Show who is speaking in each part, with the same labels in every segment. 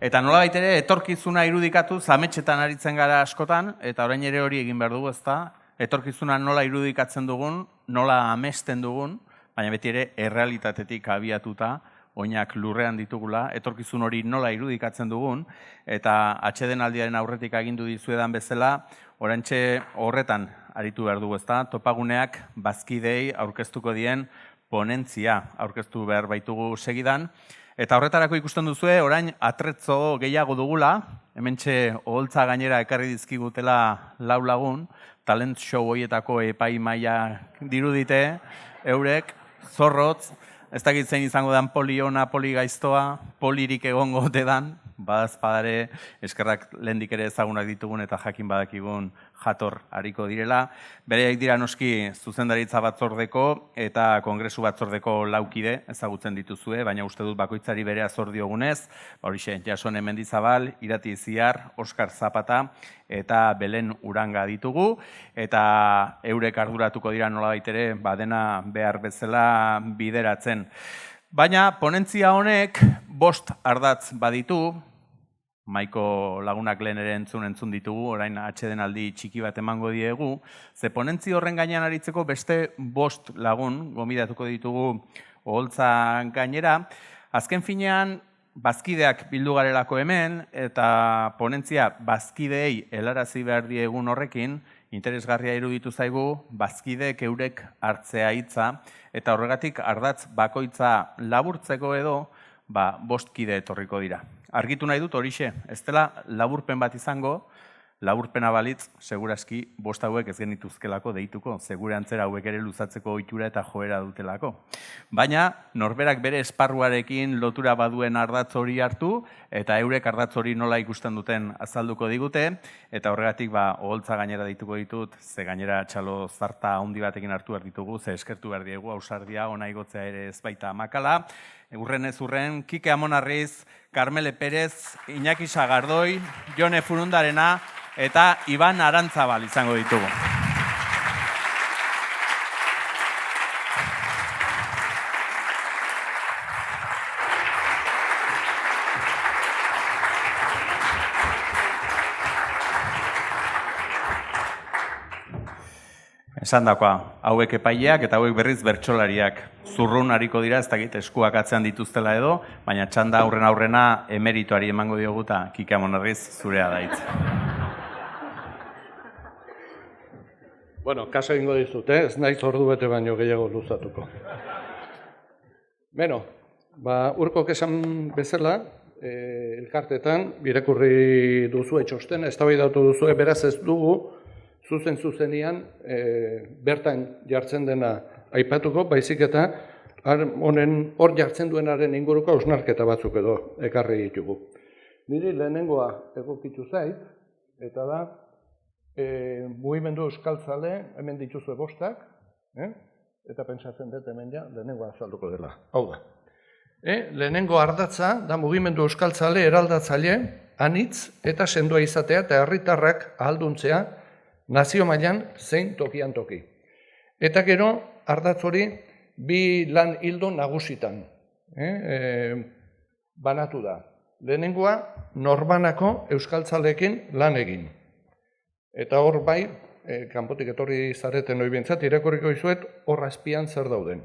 Speaker 1: Eta nola baitere, etorkizuna irudikatu, zametxetan aritzen gara askotan, eta orain ere hori egin behar dugu, ezta? Etorkizuna nola irudikatzen dugun, nola amesten dugun, baina beti ere errealitatetik abiatuta, oinak lurrean ditugula, etorkizun hori nola irudikatzen dugun, eta atsedenaldiaren aurretik agindu dizuedan bezala, orantxe horretan aritu behar dugu, ezta? Topaguneak bazkidei aurkeztuko dien ponentzia aurkeztu behar baitugu segidan, eta horretarako ikusten duzue, orain atretzo gehiago dugula, hementxe oholtza gainera ekarri dizkigutela 4 lagun, talent show horietako epai maila dirudite, eurek, zorrotz, ez dakit zein izango den poli ona, poli gaiztoa, polirik egongo dedan, badazpadare eskerrak lehendik ere ezagunak ditugun eta jakin badakigun jator hariko direla. Bereak dira noski zuzendaritza batzordeko eta kongresu batzordeko laukide ezagutzen dituzue, baina uste dut bakoitzari berea zor diogunez, horixe, Jasone Mendizabal, Irati Ziar, Oskar Zapata eta Belen Uranga ditugu, eta eurek arduratuko dira nolabait ere dena behar bezala bideratzen. Baina ponentzia honek 5 ardatz baditu, Maiko lagunak lehen ere entzun ditugu, orain atsedenaldi txiki bat emango diegu, ze ponentzi horren gainean aritzeko beste 5 lagun gonbidatuko ditugu oholtza gainera. Azken finean, bazkideak bildu garelako hemen, eta ponentzia bazkideei helarazi behar diegun horrekin, interesgarria iruditu zaigu, bazkideek eurek hartzea hitza, eta horregatik ardatz bakoitza laburtzeko edo, 5 kide etorriko dira. Argitu nahi dut horixe, ez dela laburpen bat izango, laburpena balitz, segurazki 5 hauek ez genituzkelako deituko, segure antzera hauek ere luzatzeko ohitura eta joera dutelako. Baina, norberak bere esparruarekin lotura baduen ardatz hori hartu, eta eurek ardatz hori nola ikusten duten azalduko digute, eta horregatik oholtza gainera dituko ditut, ze gainera txalo zarta handi batekin hartu behar ditugu, ze eskertu behar diegu, ausardia, ona igotzea ere ez baita makala. Urren ez urren, Kike Amonarriz, Carmele Pérez, Iñaki Sagardoi, Jone Furundarena eta Iban Arantzabal izango ditugu. Esan dakoa, hauek epaileak eta hauek berriz bertsolariak. Zurrun hariko dira, ez dakit eskuak atzean dituztela edo, baina txanda aurrena emerituari emango dioguta, Kike Amonarriz zurea daitz.
Speaker 2: Bueno, kaso egingo dizut, ez naiz ordu bete baino gehiago luzatuko. Beno, urkok esan bezala, elkartetan, irakurri duzue txosten, eztabaidatu duzue, beraz ez dugu, zuzenean bertan jartzen dena aipatuko, baizik eta hor jartzen duenaren inguruko hausnarketa batzuk edo ekarri ditugu. Niri lehenengoa egokitu zait, eta da, mugimendu euskaltzale, hemen dituzue 5, eta pentsatzen dut hemen ja, lehenengoa azalduko dela. Hau da. Lehenengo ardatza da mugimendu euskaltzale eraldatzaile, anitz eta sendoa izatea eta herritarrak ahalduntzea nazio mailan zein tokian toki. Eta gero, ardatz hori 2 lan ildo nagusitan banatu da. Lehenengoa, norbanako euskaltzaleekin lan egin. Eta hor bai, kanpotik etorri zareten hori bintzat, irakurriko izuet hor azpian zer dauden.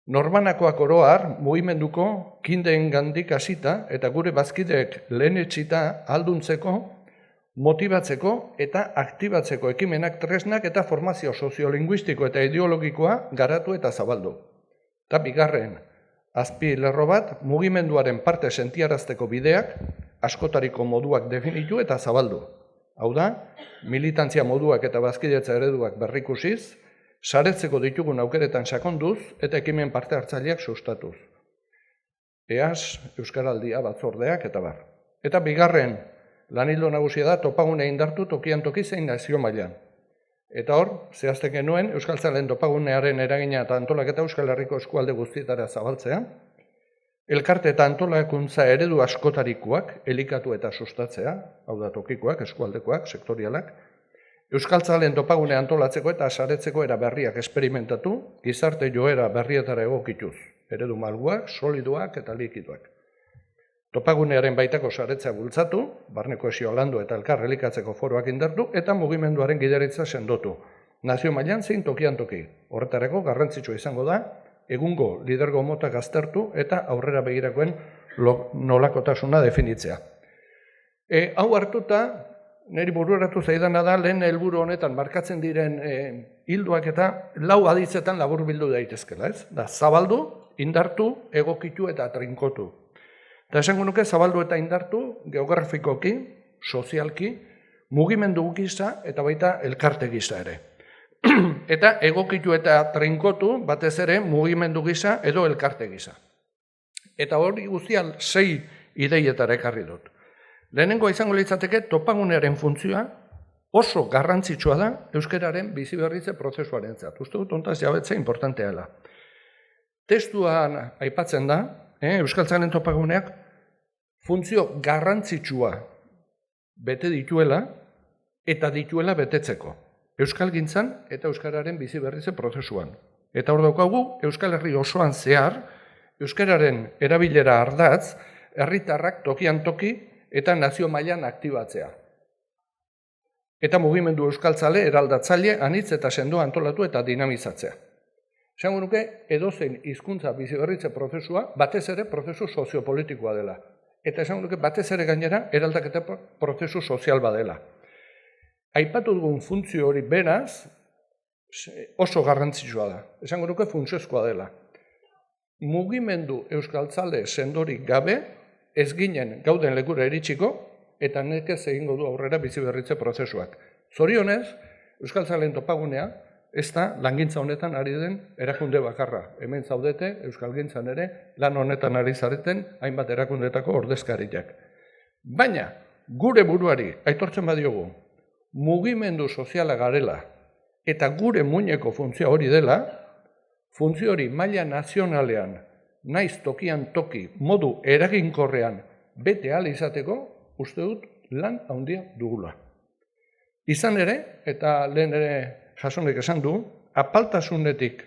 Speaker 2: Norbanakoak oro har, mugimenduko kindeen gandik hasita eta gure bazkideek lehenetsita ahalduntzeko, motibatzeko eta aktibatzeko ekimenak tresnak eta formazio soziolinguistiko eta ideologikoa garatu eta zabaldu. Eta bigarren, azpi lerro bat, mugimenduaren parte sentiarazteko bideak, askotariko moduak definitu eta zabaldu. Hau da, militantzia moduak eta bazkidetza ereduak berrikusiz, saretzeko ditugun aukeretan sakonduz eta ekimen parte hartzaileak sustatuz. EAS, Euskaraldia batzordeak eta bar. Eta bigarren, lanildo nagusia da topagune indartu tokian toki zein nazio mailan. Eta hor, zehazten genuen, euskaltzalen topagunearen eragina eta antolaketa Euskal Herriko eskualde guztietara zabaltzea, elkarte eta antolakuntza eredu askotarikoak elikatu eta sustatzea, hau da tokikoak, eskualdekoak, sektorialak, euskaltzalen topagune antolatzeko eta saretzeko era berriak esperimentatu, gizarte joera berrietara egokituz, eredu malguak, solidoak eta likiduak. Topagunearen baitako saretzea bultzatu, barne kohesio landu eta elkar elikatzeko foroak indartu eta mugimenduaren gidaritza sendotu. Nazio mailan zein tokian toki. Horretarako garrantzitsua izango da, egungo lidergo motak aztertu eta aurrera begirakoen nolakotasuna definitzea. Hau hartuta, niri burueratu zaidana da, lehen helburu honetan markatzen diren hilduak eta 4 aditzetan laburbildu daitezkela, ez? Da, zabaldu, indartu, egokitu eta trinkotu. Eta esango nuke zabaldu eta indartu geografikoki, sozialki, mugimendu gisa eta baita elkarte gisa ere. Eta egokitu eta trinkotu batez ere mugimendu gisa edo elkarte gisa. Eta hori guztian 6 ideietara ekarri dut. Lehenengoa izango litzateke topagunearen funtzioa oso garrantzitsua da euskararen biziberritze prozesuarentzat. Uste dut hontaz jabetzea importantea dela. Testuan aipatzen da, Euskaltzalen topaguneak funtzio garrantzitsua bete dituela eta dituela betetzeko. Euskalgintzan eta euskararen biziberritze prozesuan. Eta hor daukagu Euskal Herri osoan zehar, euskararen erabilera ardatz, herritarrak tokian toki eta nazio mailan aktibatzea. Eta mugimendu euskaltzale eraldatzaile anitz eta sendoa antolatu eta dinamizatzea. Esango nuke edozein hizkuntza biziberritze prozesua batez ere prozesu soziopolitikoa dela. Eta esango nuke batez ere gainera eraldaketa prozesu sozial badela. Aipatu dugun funtzio hori beraz oso garrantzitsua da. Esango nuke funtsezkoa dela. Mugimendu euskaltzale sendorik gabe ez ginen gauden lekura iritsiko eta nekez egingo du aurrera biziberritze prozesuak. Zorionez, Euskaltzalen topagunea ez da langintza honetan ari den erakunde bakarra. Hemen zaudete, Euskalgintzan ere, lan honetan ari zareten hainbat erakundetako ordezkariak. Baina, gure buruari aitortzen badiogu, mugimendu soziala garela eta gure muineko funtzio hori dela, funtzio hori maila nazionalean, naiz tokian toki, modu eraginkorrean bete ahal izateko, uste dut lan handia dugula. Izan ere, eta lehen ere jasonek esan du, apaltasunetik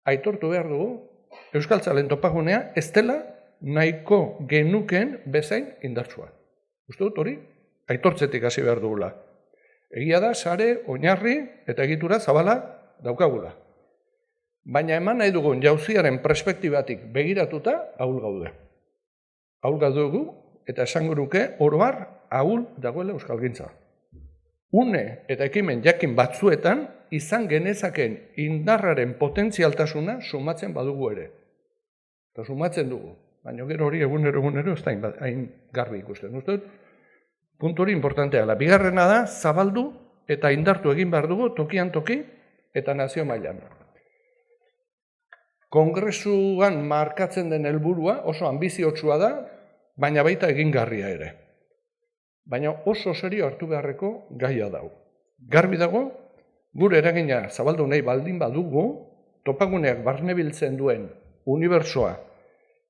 Speaker 2: aitortu behar dugu, Euskaltzalen topagunea ez dela nahiko genuken bezain indartsua. Uste dut hori, aitortzetik hasi behar dugula. Egia da, sare, oinarri eta egitura zabala daukagula. Baina eman nahi dugun jauziaren perspektibatik begiratuta ahul gaude. Ahul gaudugu eta esango nuke oro har ahul dagoela euskalgintza. Une eta ekimen jakin batzuetan izan genezaken indarraren potentzialtasuna sumatzen badugu ere. Eta sumatzen dugu, baina gero hori egunero ez da hain garbi ikusten. Puntu hori importantea da. Bigarrena da, zabaldu eta indartu egin behar dugu tokian toki eta nazio mailan. Kongresuan markatzen den helburua oso anbiziotsua da, baina baita egingarria ere. Baina oso serio hartu beharreko gaia dago. Garbi dago, gure eragina zabaldu nahi baldin badugu, topaguneak barnebiltzen duen unibertsoa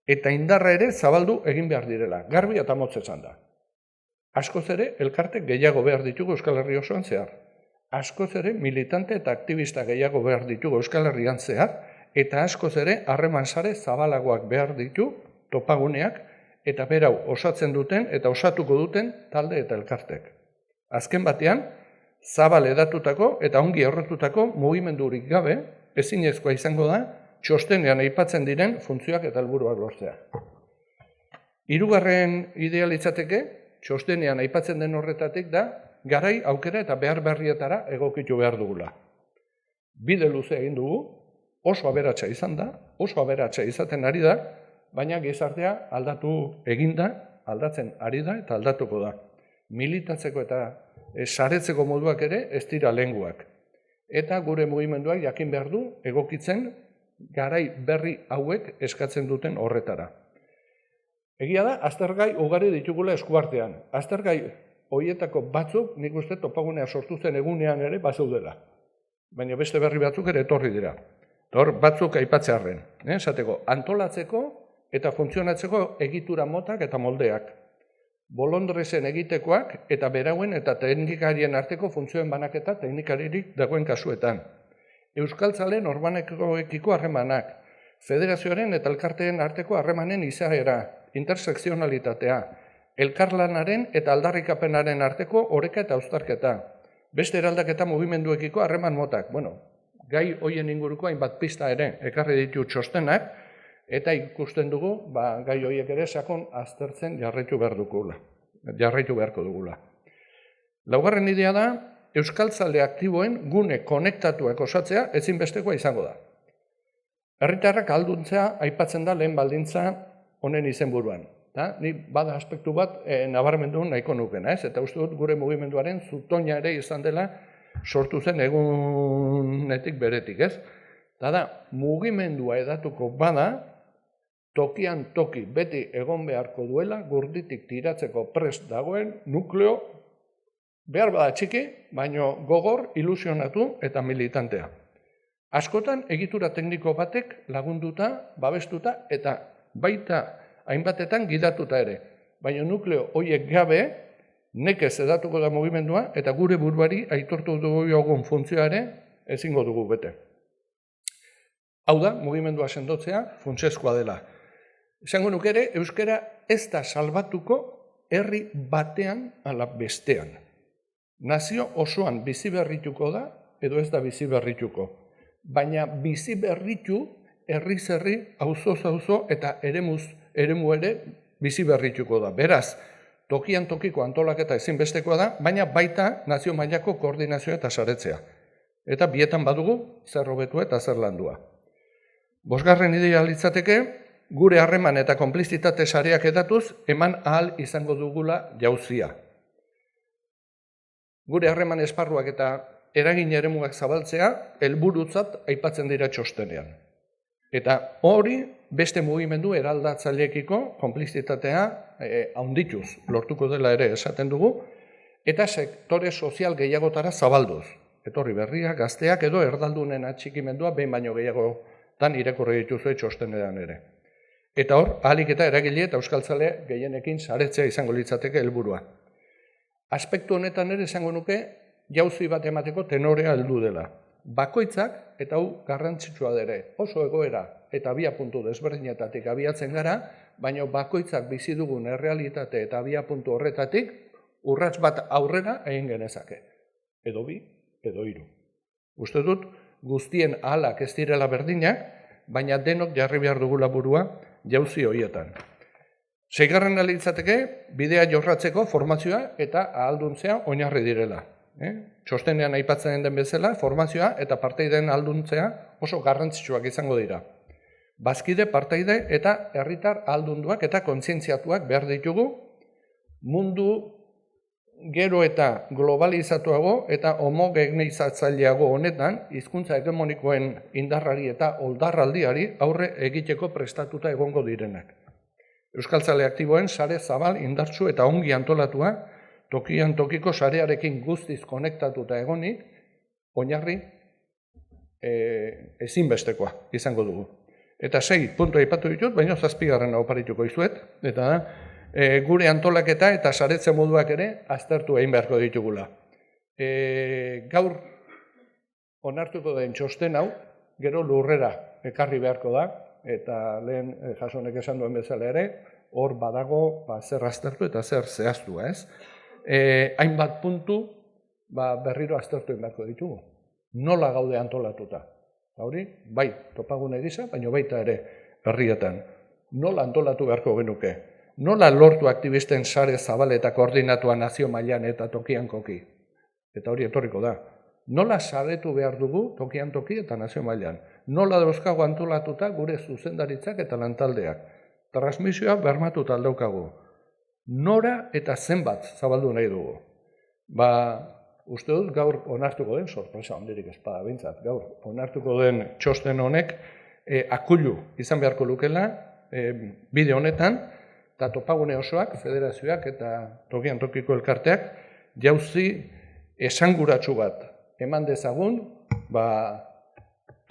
Speaker 2: eta indarra ere zabaldu egin behar direla. Garbi eta motz esan da. Askoz ere, elkarte gehiago behar ditugu Euskal Herri osoan zehar. Askoz ere, militante eta aktivista gehiago behar ditugu Euskal Herrian zehar, eta askoz ere, harreman sare zabalagoak behar ditu topaguneak, eta berau osatzen duten eta osatuko duten talde eta elkartek. Azken batean, zabal edatutako eta ongi horretutako mugimendurik gabe, ezinezkoa izango da, txostenean aipatzen diren funtzioak eta helburuak lortzea. Hirugarren idea litzateke, txostenean aipatzen den horretatik da, garai, aukera eta behar berrietara egokitu behar dugula. Bide luze egin dugu, oso aberatsa izan da, oso aberatsa izaten ari da, baina gizartea aldatu eginda, aldatzen ari da eta aldatuko da. Militatzeko eta saretzeko moduak ere ez dira lehenguak. Eta gure mugimenduak jakin behar du egokitzen garai berri hauek eskatzen duten horretara. Egia da, aztergai ugari ditugula eskuartean. Aztergai horietako batzuk nik uste topagunea sortu zen egunean ere bazeudela. Baina beste berri batzuk ere etorri dira. Hor batzuk aipatzearren. Esateko, antolatzeko eta funtzionatzeko egitura motak eta moldeak. Bolondresen egitekoak eta berauen eta teknikarien arteko funtzioen banaketa teknikaririk dagoen kasuetan. Euskaltzalen orbanekoekiko harremanak, federazioaren eta elkarteen arteko harremanen izaera, intersekzionalitatea, elkarlanaren eta aldarrikapenaren arteko oreka eta uztarketa, beste eraldaketa mugimenduekiko harreman motak. Bueno, gai hoien inguruko hainbat pista ere ekarri ditu txostenak, eta ikusten dugu, gai horiek ere sakon aztertzen jarraitu beharko dugula. Laugarren idea da, euskaltzale aktiboen gune konektatuak osatzea ezinbestekoa izango da. Herritarrak ahalduntzea aipatzen da lehen baldintza honen izenburuan. Ni bada aspektu bat nabarmendu nahiko nukena, eta uste dut gure mugimenduaren zutoina ere izan dela sortu zen egunetik beretik, ez? Da, mugimendua edatuko bada, tokian toki beti egon beharko duela, gurditik tiratzeko prest dagoen nukleo, behar bada txiki, baino gogor, ilusionatu eta militantea. Askotan egitura tekniko batek lagunduta, babestuta eta baita hainbatetan gidatuta ere. Baina nukleo horiek gabe, nekez edatuko da mugimendua eta gure buruari aitortu dugun funtzioa ere ezingo dugu bete. Hau da, mugimendua sendotzea funtsezkoa dela. Esango nuke ere, euskara ez da salbatuko herri batean ala bestean. Nazio osoan bizi berrituko da edo ez da bizi berrituko. Baina bizi berritu herriz herri, auzoz auzo eta eremu ere bizi berrituko da. Beraz, tokian tokiko antolaketa ezinbestekoa da, baina baita nazio mailako koordinazioa eta saretzea. Eta bietan badugu zer hobetua eta zer landua. Bosgarren idea litzateke, gure harreman eta konplizitate sareak edatuz eman ahal izango dugula jauzia. Gure harreman esparruak eta eragin eremuak zabaltzea helburutzat aipatzen dira txostenean. Eta hori beste mugimendu eraldatzaileekiko konplizitatea handituz lortuko dela ere esaten dugu, eta sektore sozial gehiagotara zabalduz. Etorri berriak, gazteak edo erdaldunen atxikimendua behin baino gehiagotan irakurri dituzue txostenean ere. Eta hor, ahalik eta eragile eta euskaltzale gehienekin saretzea izango litzateke helburua. Aspektu honetan ere esango nuke jauzi bat emateko tenorea heldu dela. Bakoitzak, eta hau garrantzitsua dere, oso egoera eta abiapuntu desberdinetatik abiatzen gara, baina bakoitzak bizi dugun errealitate eta abiapuntu horretatik urrats bat aurrera egin genezake. Edo bi, edo hiru. Uste dut guztien ahalak ez direla berdinak, baina denok jarri behar dugula burua jauzi horietan. Seigarren litzateke, bidea jorratzeko formazioa eta ahalduntzea oinarri direla. Txostenean aipatzen den bezala, formazioa eta parteideen ahalduntzea oso garrantzitsuak izango dira. Bazkide, parteide eta herritar ahaldunduak eta kontzientziatuak behar ditugu, mundu gero eta globalizatuago eta homogeneizatzaileago honetan, hizkuntza hegemonikoen indarrari eta oldarraldiari aurre egiteko prestatuta egongo direnak. Euskaltzale aktiboen sare zabal indartsu eta ongi antolatua, tokian tokiko sarearekin guztiz konektatuta egonik, oinarri ezinbestekoa izango dugu. Eta 6 puntu aipatu ditut, baina 7. oparituko izuet, eta gure antolaketa eta saretze moduak ere aztertu egin beharko ditugula. Gaur onartuko den txosten hau, gero lurrera ekarri beharko da, eta lehen jasonek esan duen bezala ere, hor badago zer aztertu eta zer zehaztu, ez? Hainbat puntu berriro aztertu egin beharko ditugu. Nola gaude antolatuta? Hori, bai, topagune gisa, baina baita ere herrietan. Nola antolatu beharko genuke? Nola lortu aktivisten sare zabal eta koordinatua nazio mailan eta tokian koki? Eta hori etorriko da. Nola saretu behar dugu tokian toki eta nazio mailan? Nola dauzkago antolatuta gure zuzendaritzak eta lantaldeak? Transmisioa bermatuta aldaukagu. Nora eta zenbat zabaldu nahi dugu? Uste dut gaur onartuko den, sorpresa handirik ez bada behintzat, gaur onartuko den txosten honek akulu izan beharko lukela bide honetan, eta topagune osoak, federazioak eta tokian tokiko elkarteak jauzi esanguratsu bat eman dezagun,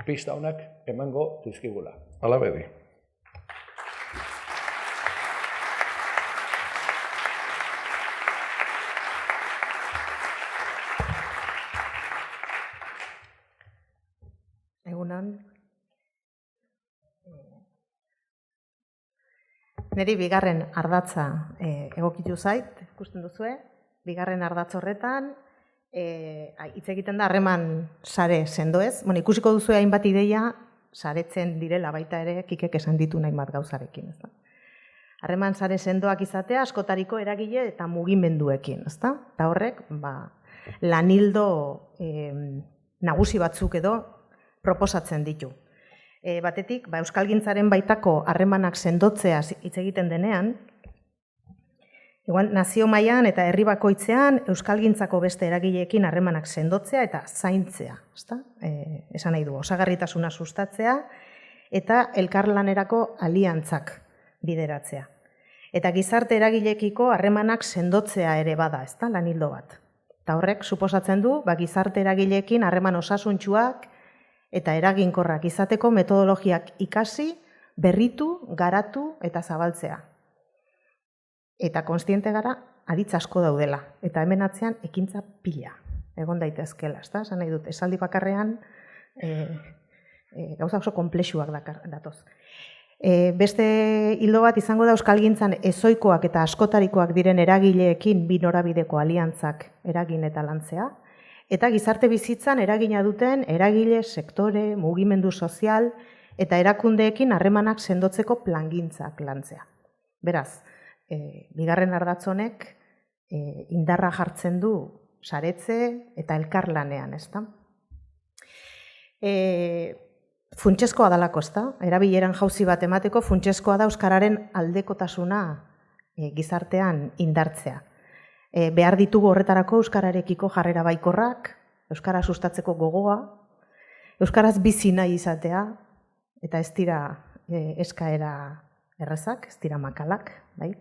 Speaker 2: pista honak emango dizkigula. Hala bedi.
Speaker 3: Neri bigarren ardatza egokitu zait, ikusten duzue, bigarren ardatz horretan, hitz egiten da harreman sare sendoez. Bueno, ikusiko duzue hainbat ideia saretzen direla baita ere Kikek esan ditu hainbat gauzarekin, ezta? Harreman sare sendoak izatea askotariko eragile eta mugimenduekin, ezta? Eta horrek, lanildo nagusi batzuk edo proposatzen ditu. Batetik, euskalgintzaren baitako harremanak sendotzea hitz egiten denean, igual, nazio mailan eta herri bakoitzean euskalgintzako beste eragileekin harremanak sendotzea eta zaintzea, ezta? Esan nahi du, osagarritasuna sustatzea eta elkarlanerako aliantzak bideratzea. Eta gizarte eragileekiko harremanak sendotzea ere bada, ezta? Lanildo bat. Eta horrek suposatzen du, gizarte eragileekin harreman osasuntsuak eta eraginkorrak izateko metodologiak ikasi, berritu, garatu eta zabaltzea. Eta kontziente gara, aditz asko daudela. Eta hemen atzean ekintza pila. Egon daitezkela, ezta? Esan nahi dut, esaldi bakarrean gauza oso konplexuak datoz. Beste hildo bat izango da euskalgintzan ezoikoak eta askotarikoak diren eragileekin bi norabideko aliantzak eragin eta lantzea, eta gizarte bizitzan eragina duten eragile, sektore, mugimendu sozial eta erakundeekin harremanak sendotzeko plangintzak lantzea. Beraz, bigarren ardatz honek indarra jartzen du saretze eta elkarlanean, ezta? Funtsezkoa dalako, ezta? Erabileran jauzi bat emateko funtsezkoa da euskararen aldekotasuna gizartean indartzea. Behar ditugu horretarako euskararekiko jarrera baikorrak, euskara sustatzeko gogoa, euskaraz bizi nahi izatea, eta ez dira eskaera errazak, ez dira makalak, bai?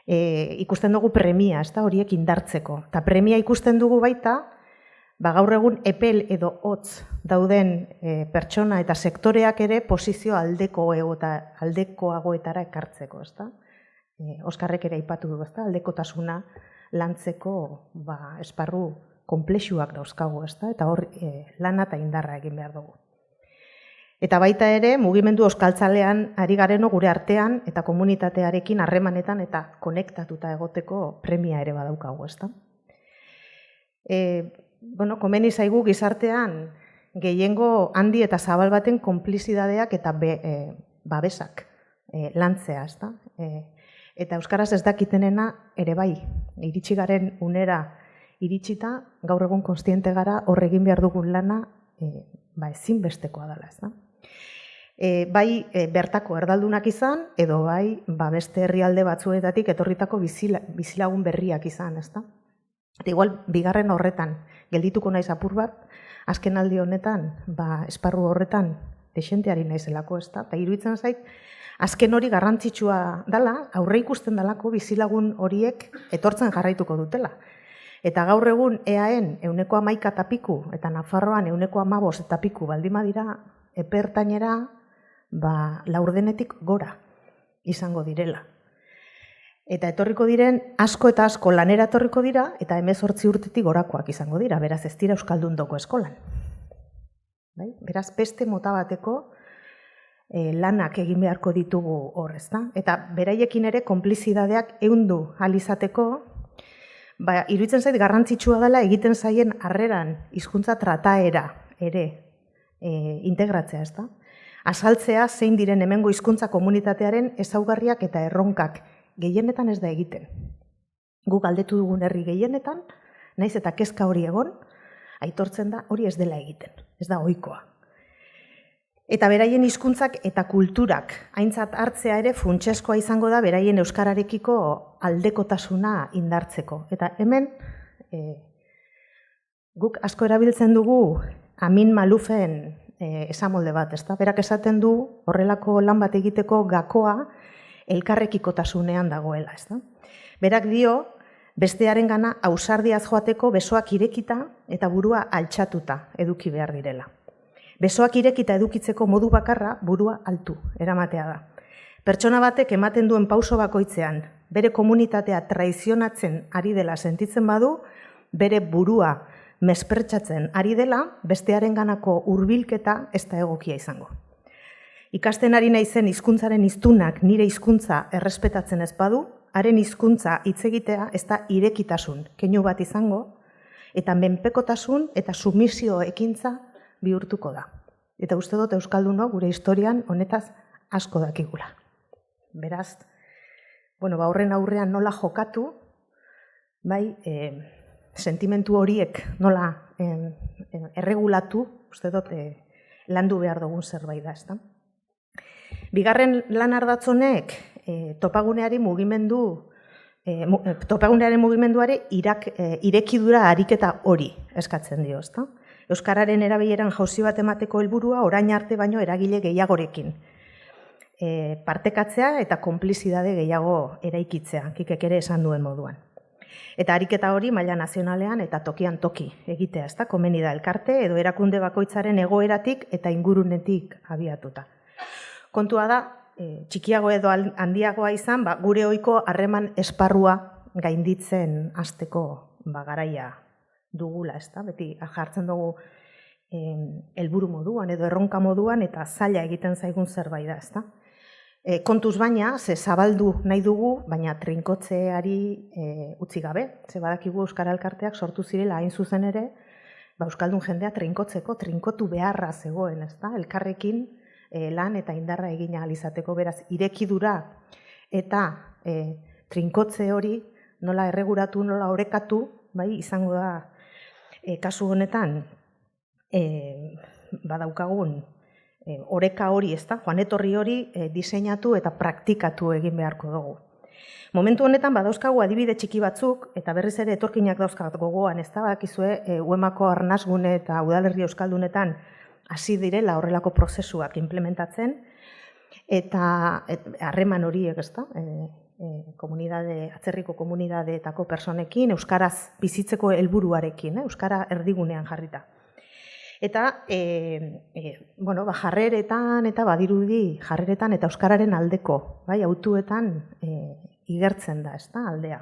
Speaker 3: Ikusten dugu premia, ez da, horiek indartzeko. Eta premia ikusten dugu baita, gaur egun epel edo hotz dauden pertsona eta sektoreak ere posizio aldekoagoetara ekartzeko, ez da? Oskarrek ere aipatu du, ez da, aldekotasuna lantzeko esparru konplexuak dauzkagu, ez da? Eta hor lana eta indarra egin behar dugu. Eta baita ere, mugimendu euskaltzalean ari gareno gure artean eta komunitatearekin harremanetan eta konektatuta egoteko premia ere badaukagu, ezta? Komeni zaigu gizartean gehiengo handi eta zabal baten konplizidadeak eta babesak lantzea, ezta? Eta euskaraz ez dakitenena ere bai, iritsi garen unera iritsita, gaur egun kontziente gara hor egin behar dugun lana ezinbestekoa dela, ezta? Bai bertako erdaldunak izan, edo bai beste herrialde batzuetatik etorritako bizilagun berriak izan, ezta? Eta igual, bigarren horretan, geldituko naiz apur bat, azken aldi honetan, esparru horretan, dexenteari naizelako, ezta? Eta iruditzen zait, azken hori garrantzitsua dela, aurre ikusten dalako bizilagun horiek etortzen jarraituko dutela. Eta gaur egun EAen 11% eta piku, eta Nafarroan 15% eta piku baldin badira, epertainera laurdenetik gora izango direla. Eta etorriko diren asko eta asko lanera etorriko dira, eta 18 urtetik gorakoak izango dira, beraz ez dira euskaldundoko eskolan. Beraz, beste mota bateko lanak egin beharko ditugu hor, ezta? Eta beraiekin ere konplizidadeak ehundu ahal izateko, iruditzen zait garrantzitsua dela egiten zaien harreran hizkuntza trataera ere integratzea, ezta? Azaltzea zein diren hemengo hizkuntza komunitatearen ezaugarriak eta erronkak gehienetan ez da egiten. Guk galdetu dugun herri gehienetan, naiz eta kezka hori egon, aitortzen da hori ez dela egiten, ez da ohikoa. Eta beraien hizkuntzak eta kulturak aintzat hartzea ere funtsezkoa izango da beraien euskararekiko aldekotasuna indartzeko. Eta hemen guk asko erabiltzen dugu Amin Malufen esamolde bat, ezta? Berak esaten du horrelako lan bat egiteko gakoa elkarrekikotasunean dagoela, ezta? Berak dio bestearengana ausardiaz joateko besoak irekita eta burua altxatuta eduki behar direla. Besoak irekita edukitzeko modu bakarra burua altu eramatea da. Pertsona batek ematen duen pauso bakoitzean bere komunitatea traizionatzen ari dela sentitzen badu, bere burua mespertsatzen ari dela, bestearenganako hurbilketa ez da egokia izango. Ikasten ari naizen hizkuntzaren hiztunak nire hizkuntza errespetatzen ez badu, haren hizkuntza hitz egitea ez da irekitasun, keinu bat izango, eta menpekotasun eta sumisio ekintza bihurtuko da. Eta uste dut euskaldunok gure historian honetaz asko dakigula. Beraz, horren aurrean nola jokatu, sentimentu horiek nola erregulatu, uste dut landu behar dugun zerbait da, ezta? Bigarren lan ardatz honek topagunearen mugimenduari irekidura ariketa hori eskatzen dio, ezta? Euskararen erabileran jauzi bat emateko helburua orain arte baino eragile gehiagorekin. Partekatzea eta konplizidade gehiago eraikitzea, Kikek ere esan duen moduan. Eta ariketa hori maila nazionalean eta tokian toki egitea, ezta? Komeni da elkarte edo erakunde bakoitzaren egoeratik eta ingurunetik abiatuta. Kontua da, txikiago edo handiagoa izan, gure ohiko harreman esparrua gainditzen hasteko garaia dugula, ezta? Beti jartzen dugu helburu moduan edo erronka moduan eta zaila egiten zaigun zerbait da, ezta? Kontuz baina, ze zabaldu nahi dugu, baina trinkotzeari utzi gabe. Ze badakigu Euskara Elkarteak sortu zirela hain zuzen ere, euskaldun jendea trinkotu beharra zegoen, ezta? Elkarrekin lan eta indarra egin ahal izateko, beraz, irekidura eta trinkotze hori nola erreguratu, nola orekatu, izango da, kasu honetan, badaukagun oreka hori, ezta? Joan etorri hori diseinatu eta praktikatu egin beharko dugu. Momentu honetan badauzkagu adibide txiki batzuk, eta berriz ere etorkinak dauzkat gogoan, ezta? Badakizue, Uemako arnasgune eta udalerri euskaldunetan hasi direla horrelako prozesuak implementatzen, eta harreman horiek, ezta? Atzerriko komunidadeetako personekin, euskaraz bizitzeko helburuarekin, euskara erdigunean jarrita. Eta, jarreretan eta badirudi, jarreretan eta euskararen aldeko, autuetan igertzen da, ezta, aldea.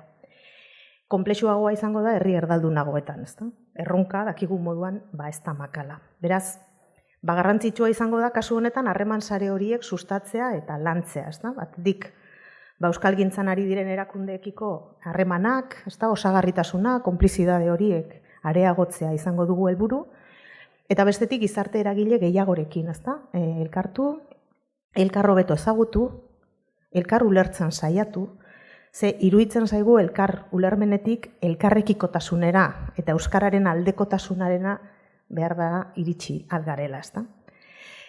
Speaker 3: Konplexuagoa izango da herri erdaldunagoetan, ezta? Erronka dakigu moduan, ez da makala. Beraz, garrantzitsua izango da, kasu honetan, harreman sare horiek sustatzea eta lantzea, ezta? Batetik, euskalgintzan ari diren erakundeekiko harremanak, osagarritasuna, konplizidade horiek areagotzea izango dugu helburu, eta bestetik gizarte eragile gehiagorekin, ezta? Elkartu, elkar hobeto ezagutu, elkar ulertzen saiatu, ze iruditzen zaigu elkar ulermenetik elkarrekikotasunera eta euskararen aldekotasunarena behar da iritsi algarela, ezta?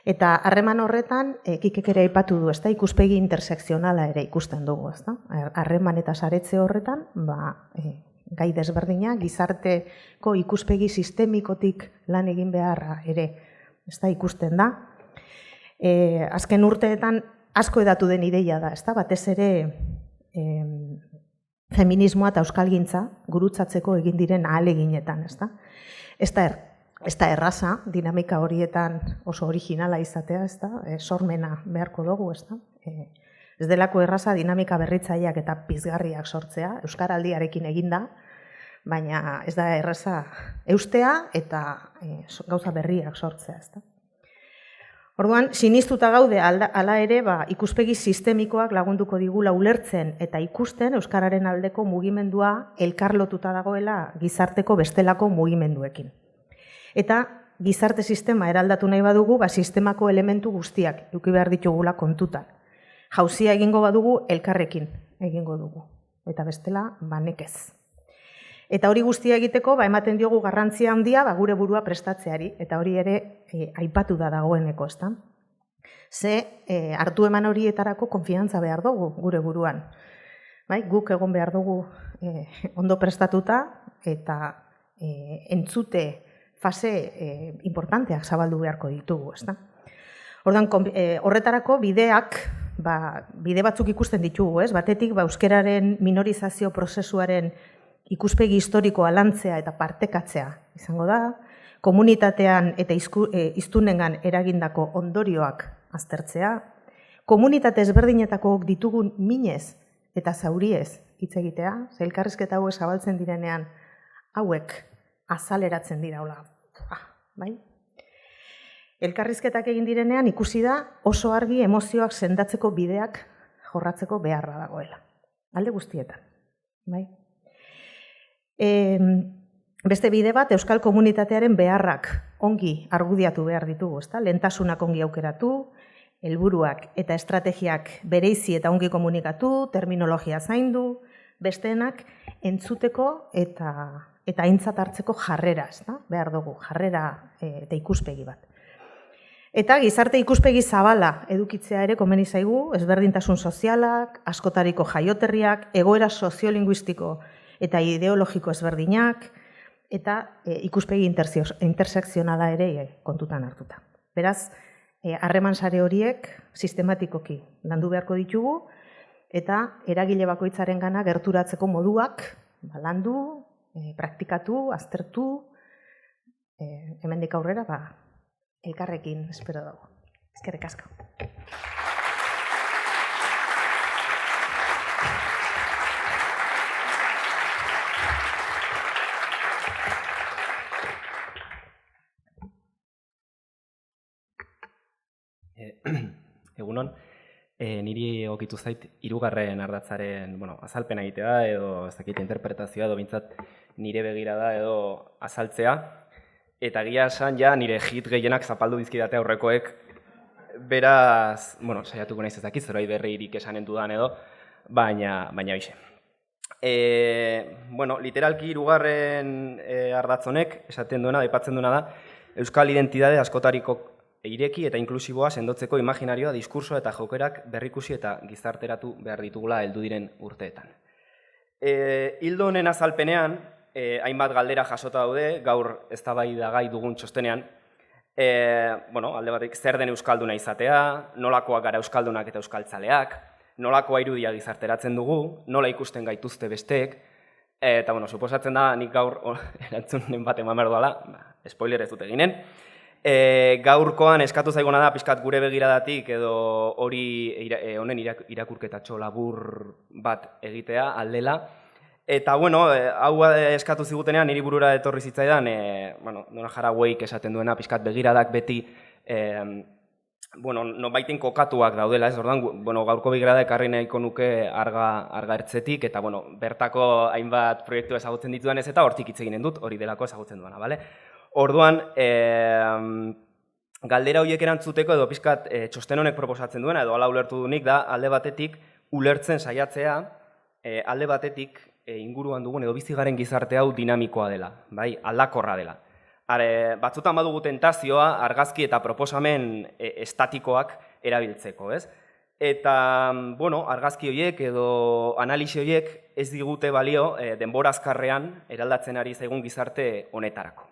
Speaker 3: Eta harreman horretan, Kikek ere aipatu du, ezta? Ikuspegi intersekzionala ere ikusten dugu, ezta? Harreman eta saretze horretan, gai desberdina, gizarteko ikuspegi sistemikotik lan egin beharra ere, ezta, ikusten da. Azken urteetan asko hedatu den ideia da, ezta, batez ere feminismoa eta euskalgintza gurutzatzeko egin diren ahaleginetan, ezta. Ez da erraza, dinamika horietan oso originala izatea, ezta, sormena beharko dugu, ezta. Ez delako erraza dinamika berritzaileak eta pizgarriak sortzea, euskaraldiarekin eginda, baina ez da erraza eustea eta gauza berriak sortzea, ezta. Orduan, sinistuta gaude hala ere, ikuspegi sistemikoak lagunduko digula ulertzen eta ikusten euskararen aldeko mugimendua elkarlotuta dagoela gizarteko bestelako mugimenduekin. Eta gizarte sistema eraldatu nahi badugu, sistemako elementu guztiak eduki behar ditugula kontutan. Jauzia egingo badugu, elkarrekin egingo dugu. Eta bestela, nekez. Eta hori guztia egiteko, ematen diogu garrantzia handia, gure burua prestatzeari. Eta hori ere, aipatu da dagoeneko, ezta? Ze, hartu eman horietarako konfiantza behar dugu gure buruan. Guk egon behar dugu ondo prestatuta, eta entzute fase importanteak zabaldu beharko ditugu, ezta? Orduan, horretarako bideak, bide batzuk ikusten ditugu, ez? Batetik, euskararen minorizazio prozesuaren ikuspegi historikoa lantzea eta partekatzea izango da, komunitatean eta hiztunengan eragindako ondorioak aztertzea, komunitate ezberdinetako ditugun minez eta zauriez hitz egitea, ze elkarrizketa hauek zabaltzen direnean hauek azaleratzen dira, bai? Elkarrizketak egin direnean ikusi da oso argi emozioak sendatzeko bideak jorratzeko beharra dagoela. Alde guztietan. Bai? Beste bide bat, euskal komunitatearen beharrak ongi argudiatu behar ditugu, ezta? Lehentasunak ongi aukeratu, helburuak eta estrategiak bereizi eta ongi komunikatu, terminologia zaindu, besteenak entzuteko eta aintzat hartzeko jarrera, ezta? Behar dugu, jarrera eta ikuspegi bat. Eta gizarte ikuspegi zabala edukitzea ere komeni zaigu, ezberdintasun sozialak, askotariko jaioterriak, egoera soziolinguistiko eta ideologiko ezberdinak, eta ikuspegi intersekzionala ere kontutan hartuta. Beraz, harreman sare horiek sistematikoki landu beharko ditugu, eta eragile bakoitzarengana gerturatzeko moduak landu, praktikatu, aztertu, hemendik aurrera, elkarrekin espero dago. Eskerrik asko.
Speaker 4: Egunon, niri egokitu zait hirugarren ardatzaren azalpena egitea edo ez dakit interpretazioa edo bintzat nire begirada edo azaltzea. Eta egia esan ja nire hit gehienak zapaldu dizkidate aurrekoek, beraz, saiatuko naiz ez dakit zerbait berririk esanen dudan edo, baina hoixe. Literalki hirugarren ardatz honek esaten duena, aipatzen duena da, euskal identitate askotariko ireki eta inklusiboa sendotzeko imaginarioa, diskursoa eta jokerak berrikusi eta gizarteratu behar ditugula heldu diren urteetan. Hildo honen azalpenean, hainbat galdera jasota daude, gaur eztabaidagai dugun txostenean. Alde batek, zer den euskalduna izatea, nolakoak gara euskaldunak eta euskaltzaleak, nolakoa irudia gizarteratzen dugu, nola ikusten gaituzte besteek, eta, suposatzen da, nik gaur erantzunen bat eman behar duela, spoiler ez dut eginen. Gaurkoan eskatu zaigona da pixkat gure begiradatik edo honen irakurketatxo labur bat egitea aldela. Eta, hau eskatu zigutenean, niri burura etorri zitzaidan, Donna Harawayk esaten duena, pixkat begiradak beti, nonbaitin kokatuak daudela, ez orduan, gaurko begirada ekarri nahiko nuke arga ertzetik, eta, bertako hainbat proiektu ezagutzen ditudan ez, eta hortik hitz eginen dut, hori delako ezagutzen duena, bale? Orduan, galdera horiek erantzuteko edo pixkat txosten honek proposatzen duena, edo hala ulertu dunik da, alde batetik ulertzen saiatzea, alde batetik inguruan dugun edo bizi garen gizarte hau dinamikoa dela, bai, aldakorra dela. Batzutan badugu tentazioa argazki eta proposamen estatikoak erabiltzeko, ez? Eta, argazki horiek edo analisi horiek ez digute balio denbora azkarrean eraldatzen ari zaigun gizarte honetarako.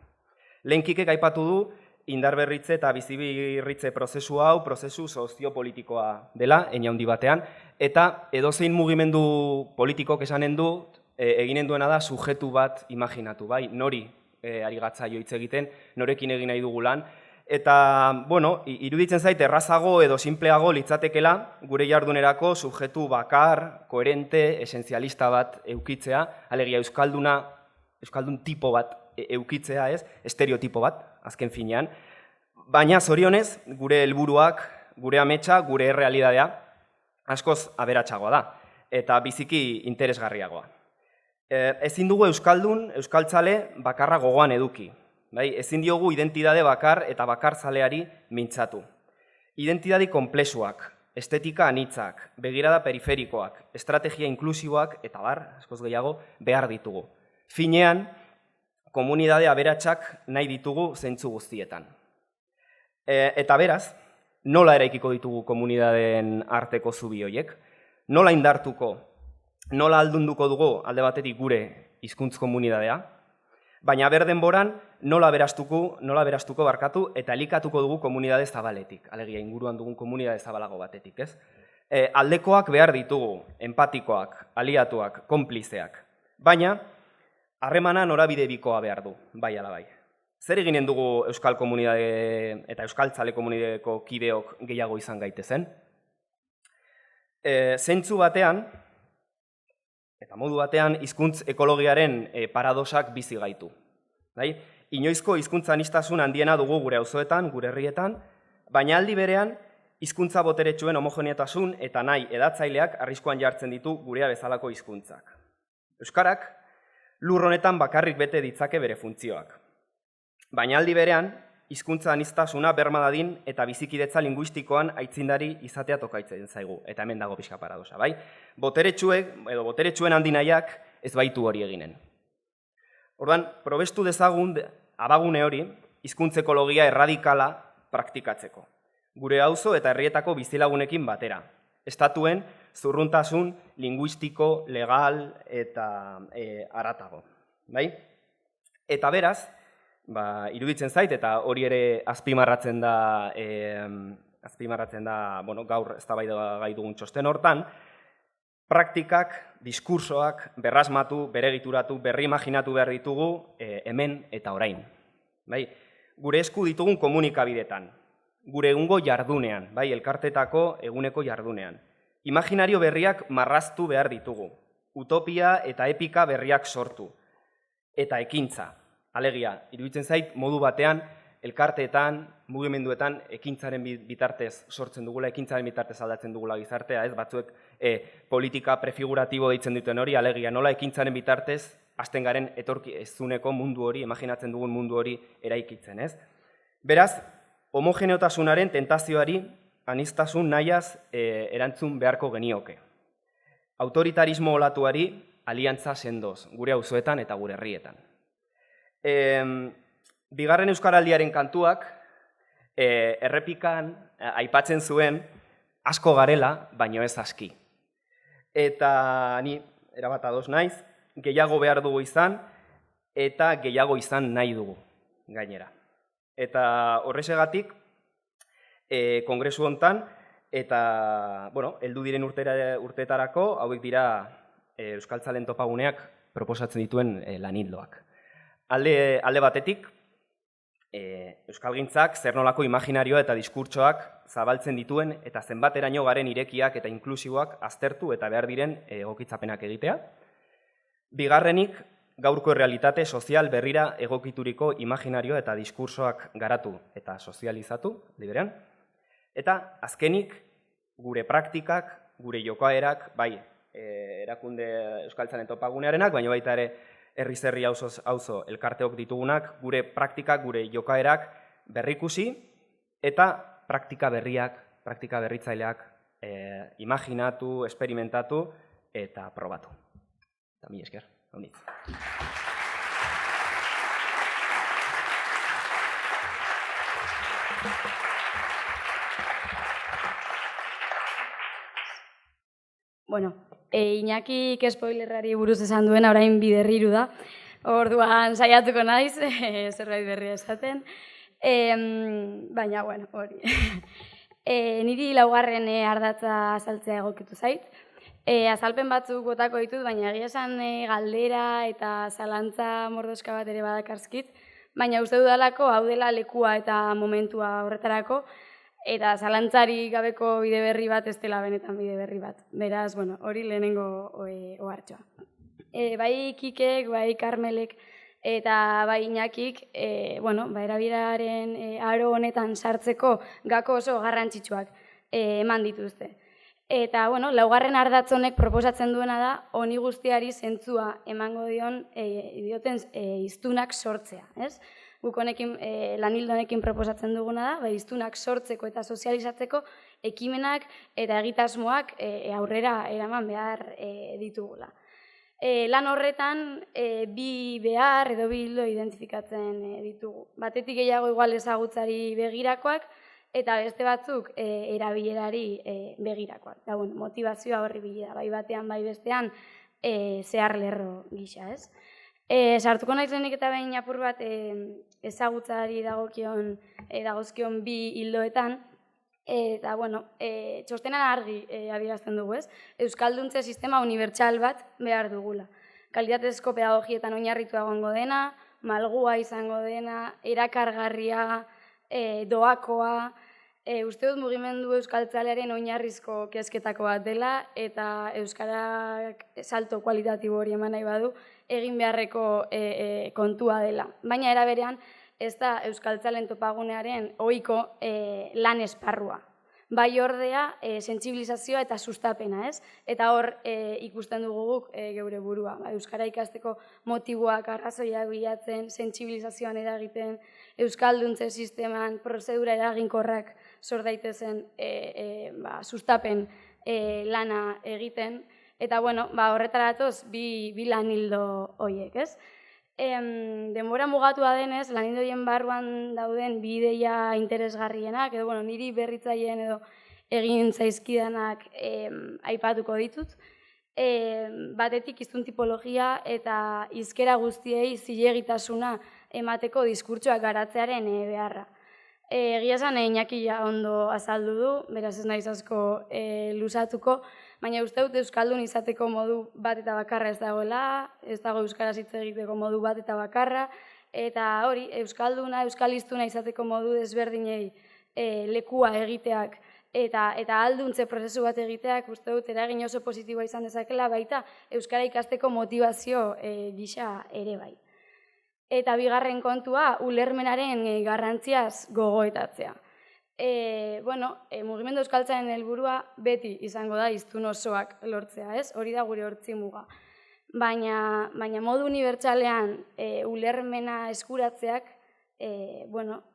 Speaker 4: Lehenkikek aipatu du indarberritze eta bizibirritze prozesu hau, prozesu soziopolitikoa dela, handi batean, eta edozein mugimendu politikok esanen du, eginen duena da sujetu bat imaginatu, bai, nori ari gatzaio hitz egiten, norekin egin nahi dugu lan, eta, iruditzen zait errazago edo simpleago litzatekela gure jardunerako sujetu bakar, koherente, esenzialista bat eukitzea, alegia euskaldun tipo bat eukitzea, ez, estereotipo bat, azken finean, baina zorionez gure helburuak, gure ametsa, gure errealidadea askoz aberatsagoa da, eta biziki interesgarriagoa. Ezin dugu euskaldun, euskaltzale bakarra gogoan eduki. Ezin diogu identitate bakar eta bakartzaleari mintzatu. Identitate konplexuak, estetika anitzak, begirada periferikoak, estrategia inklusiboak eta askoz gehiago behar ditugu. Finean, komunitate aberatsak nahi ditugu zentzu guztietan. Eta beraz, nola eraikiko ditugu komunitateen arteko zubi horiek? Nola indartuko? Nola aldunduko dugu alde batetik gure hizkuntz komunitatea? Baina berdenboran nola berastuko barkatu eta elikatuko dugu komunitate zabaletik, alegia inguruan dugun komunitate zabalago batetik, ez? Aldekoak behar ditugu, empatikoak, aliatuak, konplizeak. Baina, harremana norabide bikoa behar du, bai ala bai. Zer eginen dugu euskal komunitate eta euskaltzale komunitateko kideok gehiago izan gaitezen? Zentzu batean, eta modu batean, hizkuntz ekologiaren paradosak bizi gaitu. inoizko hizkuntza aniztasun handiena dugu gure auzoetan, gure herrietan, baina aldi berean hizkuntza boteretsuen homogeneotasun eta nahi edatzaileak arriskuan jartzen ditu gurea bezalako hizkuntzak. Euskarak lur honetan bakarrik bete ditzake bere funtzioak. Baina aldi berean, hizkuntza aniztasuna berma dadin eta bizikidetza linguistikoan aitzindari izatea tokaitzen zaigu. Eta hemen dago pixka paradosa, bai? Boteretsuen handi nahiak ez baitu hori eginen. Orduan, probestu dezagun abagune hori hizkuntza ekologia erradikala praktikatzeko. Gure auzo eta herrietako bizilagunekin batera. Estatuen zurruntasun linguistiko, legal eta haratago. Bai? Eta beraz, iruditzen zait, eta hori ere azpimarratzen da gaur eztabaidagai dugun txosten hortan, praktikak, diskursoak, berrasmatu, beregituratu, berrimaginatu behar ditugu hemen eta orain. Bai? Gure esku ditugun komunikabidetan, gure egungo jardunean, bai, elkartetako eguneko jardunean. Imaginario berriak marraztu behar ditugu, utopia eta epika berriak sortu, eta ekintza. Alegia, iruditzen zait, modu batean, elkarteetan, mugimenduetan, ekintzaren bitartez sortzen dugula, ekintzaren bitartez aldatzen dugula gizartea, ez batzuek politika prefiguratibo deitzen duten hori, alegia, nola ekintzaren bitartez, hasten garen etorkizuneko mundu hori, imaginatzen dugun mundu hori eraikitzen, ez? Beraz, homogeneotasunaren tentazioari, aniztasun nahiaz erantzun beharko genioke. Autoritarismo olatuari, aliantza sendoz, gure auzoetan eta gure herrietan. Bigarren euskaraldiaren kantuak errepikan aipatzen zuen asko garela, baino ez aski. Eta ni erabat ados naiz, gehiago behar dugu izan eta gehiago izan nahi dugu gainera. Eta horrexegatik kongresu hontan eta heldu diren urteetarako hauek dira Euskaltzalen topaguneak proposatzen dituen lanildoak. Alde batetik, euskalgintzak zer nolako imaginarioa eta diskurtsoak zabaltzen dituen eta zenbateraino garen irekiak eta inklusiboak aztertu eta behar diren egokitzapenak egitea. Bigarrenik, gaurko realitate sozial berrira egokituriko imaginarioa eta diskurtsoak garatu eta sozializatu, liberean. Eta azkenik, gure praktikak, gure jokaerak, bai, erakunde Euskaltzalen topagunearenak, baina baita ere herri-zerri auzo elkarteok ditugunak, gure praktikak, gure jokaerak berrikusi eta praktika berritzaileak imaginatu, esperimentatu eta probatu. Eta mila esker, onditz.
Speaker 5: Bueno, Iñakik spoilerrari buruz esan duena orain biderriru da. Orduan saiatuko naiz, zerbait berria esaten. Baina, bueno, hori. Niri laugarren ardatza azaltzea egokitu zait. Azalpen batzuk botako ditut, baina egia esan galdera eta zalantza mordoska bat ere badakarzkit. Baina uste dudalako hau dela lekua eta momentua horretarako, eta zalantzari gabeko bide berri bat ez dela benetan bide berri bat. Beraz, bueno, hori lehenengo ohartxoa. Bai Kikek, bai Karmelek eta bai Iñakik, erabileraren aro honetan sartzeko gako oso garrantzitsuak eman dituzte. Eta, laugarren ardatz honek proposatzen duena da, honi guztiari zentzua emango dioten hiztunak sortzea, ez? Guk honekin, lanildo honekin proposatzen duguna da, hiztunak sortzeko eta sozializatzeko ekimenak eta egitasmoak aurrera eraman behar ditugula. Lan horretan, bi behar edo bi hildo identifikatzen ditugu. Batetik gehiago igual ezagutzari begirakoak, eta beste batzuk erabilerari begirakoak. Eta, motivazioa horri bilera, bai batean, bai bestean, zehar lerro gisa, ez? Sartuko naiz lehenik eta behin apur bat ezagutzari dagozkion bi hildoetan, eta, txostenan argi adierazten dugu, ez? Euskalduntze sistema unibertsal bat behar dugula. Kalitatezko pedagogietan oinarritua egongo dena, malgua izango dena, erakargarria, doakoa, Uste dut mugimendu euskaltzalearen oinarrizko kezketako bat dela eta euskarak salto kualitatibo hori eman nahi badu egin beharreko kontua dela. Baina era berean ez da euskaltzalen topagunearen ohiko lan esparrua. Bai ordea, sentsibilizazioa eta sustapena, ez? Eta hor ikusten dugu guk geure burua. Euskara ikasteko motiboak, arrazoiak bilatzen, sentsibilizazioan eragiten, euskalduntze sisteman, prozedura eraginkorrak sor daitezen sustapen lana egiten. Eta horretaratoz bi lan hildo horiek, ez? Denbora mugatua denez, lan hildoien barruan dauden bi ideia interesgarrienak, edo niri berritzaileen edo egin zaizkidanak aipatuko ditut. Batetik hiztun tipologia eta hizkera guztiei zilegitasuna emateko diskurtsoak garatzearen beharra. Egia esan Iñaki ondo azaldu du, beraz ez naiz asko luzatuko, baina uste dut euskaldun izateko modu bat eta bakarra ez dagoela, ez dago euskaraz hitz egiteko modu bat eta bakarra, eta hori, euskalduna, euskaliztuna izateko modu desberdinei lekua egiteak eta alduntze prozesu bat egiteak uste dut eragin oso positiboa izan dezakela, baita euskara ikasteko motivazio gisa ere bai. Eta bigarren kontua, ulermenaren garrantziaz gogoetatzea. Mugimendu euskaltzaren helburua beti izango da hiztun osoak lortzea, ez? Hori da gure hortzi muga. Baina modu unibertsalean ulermena eskuratzeak,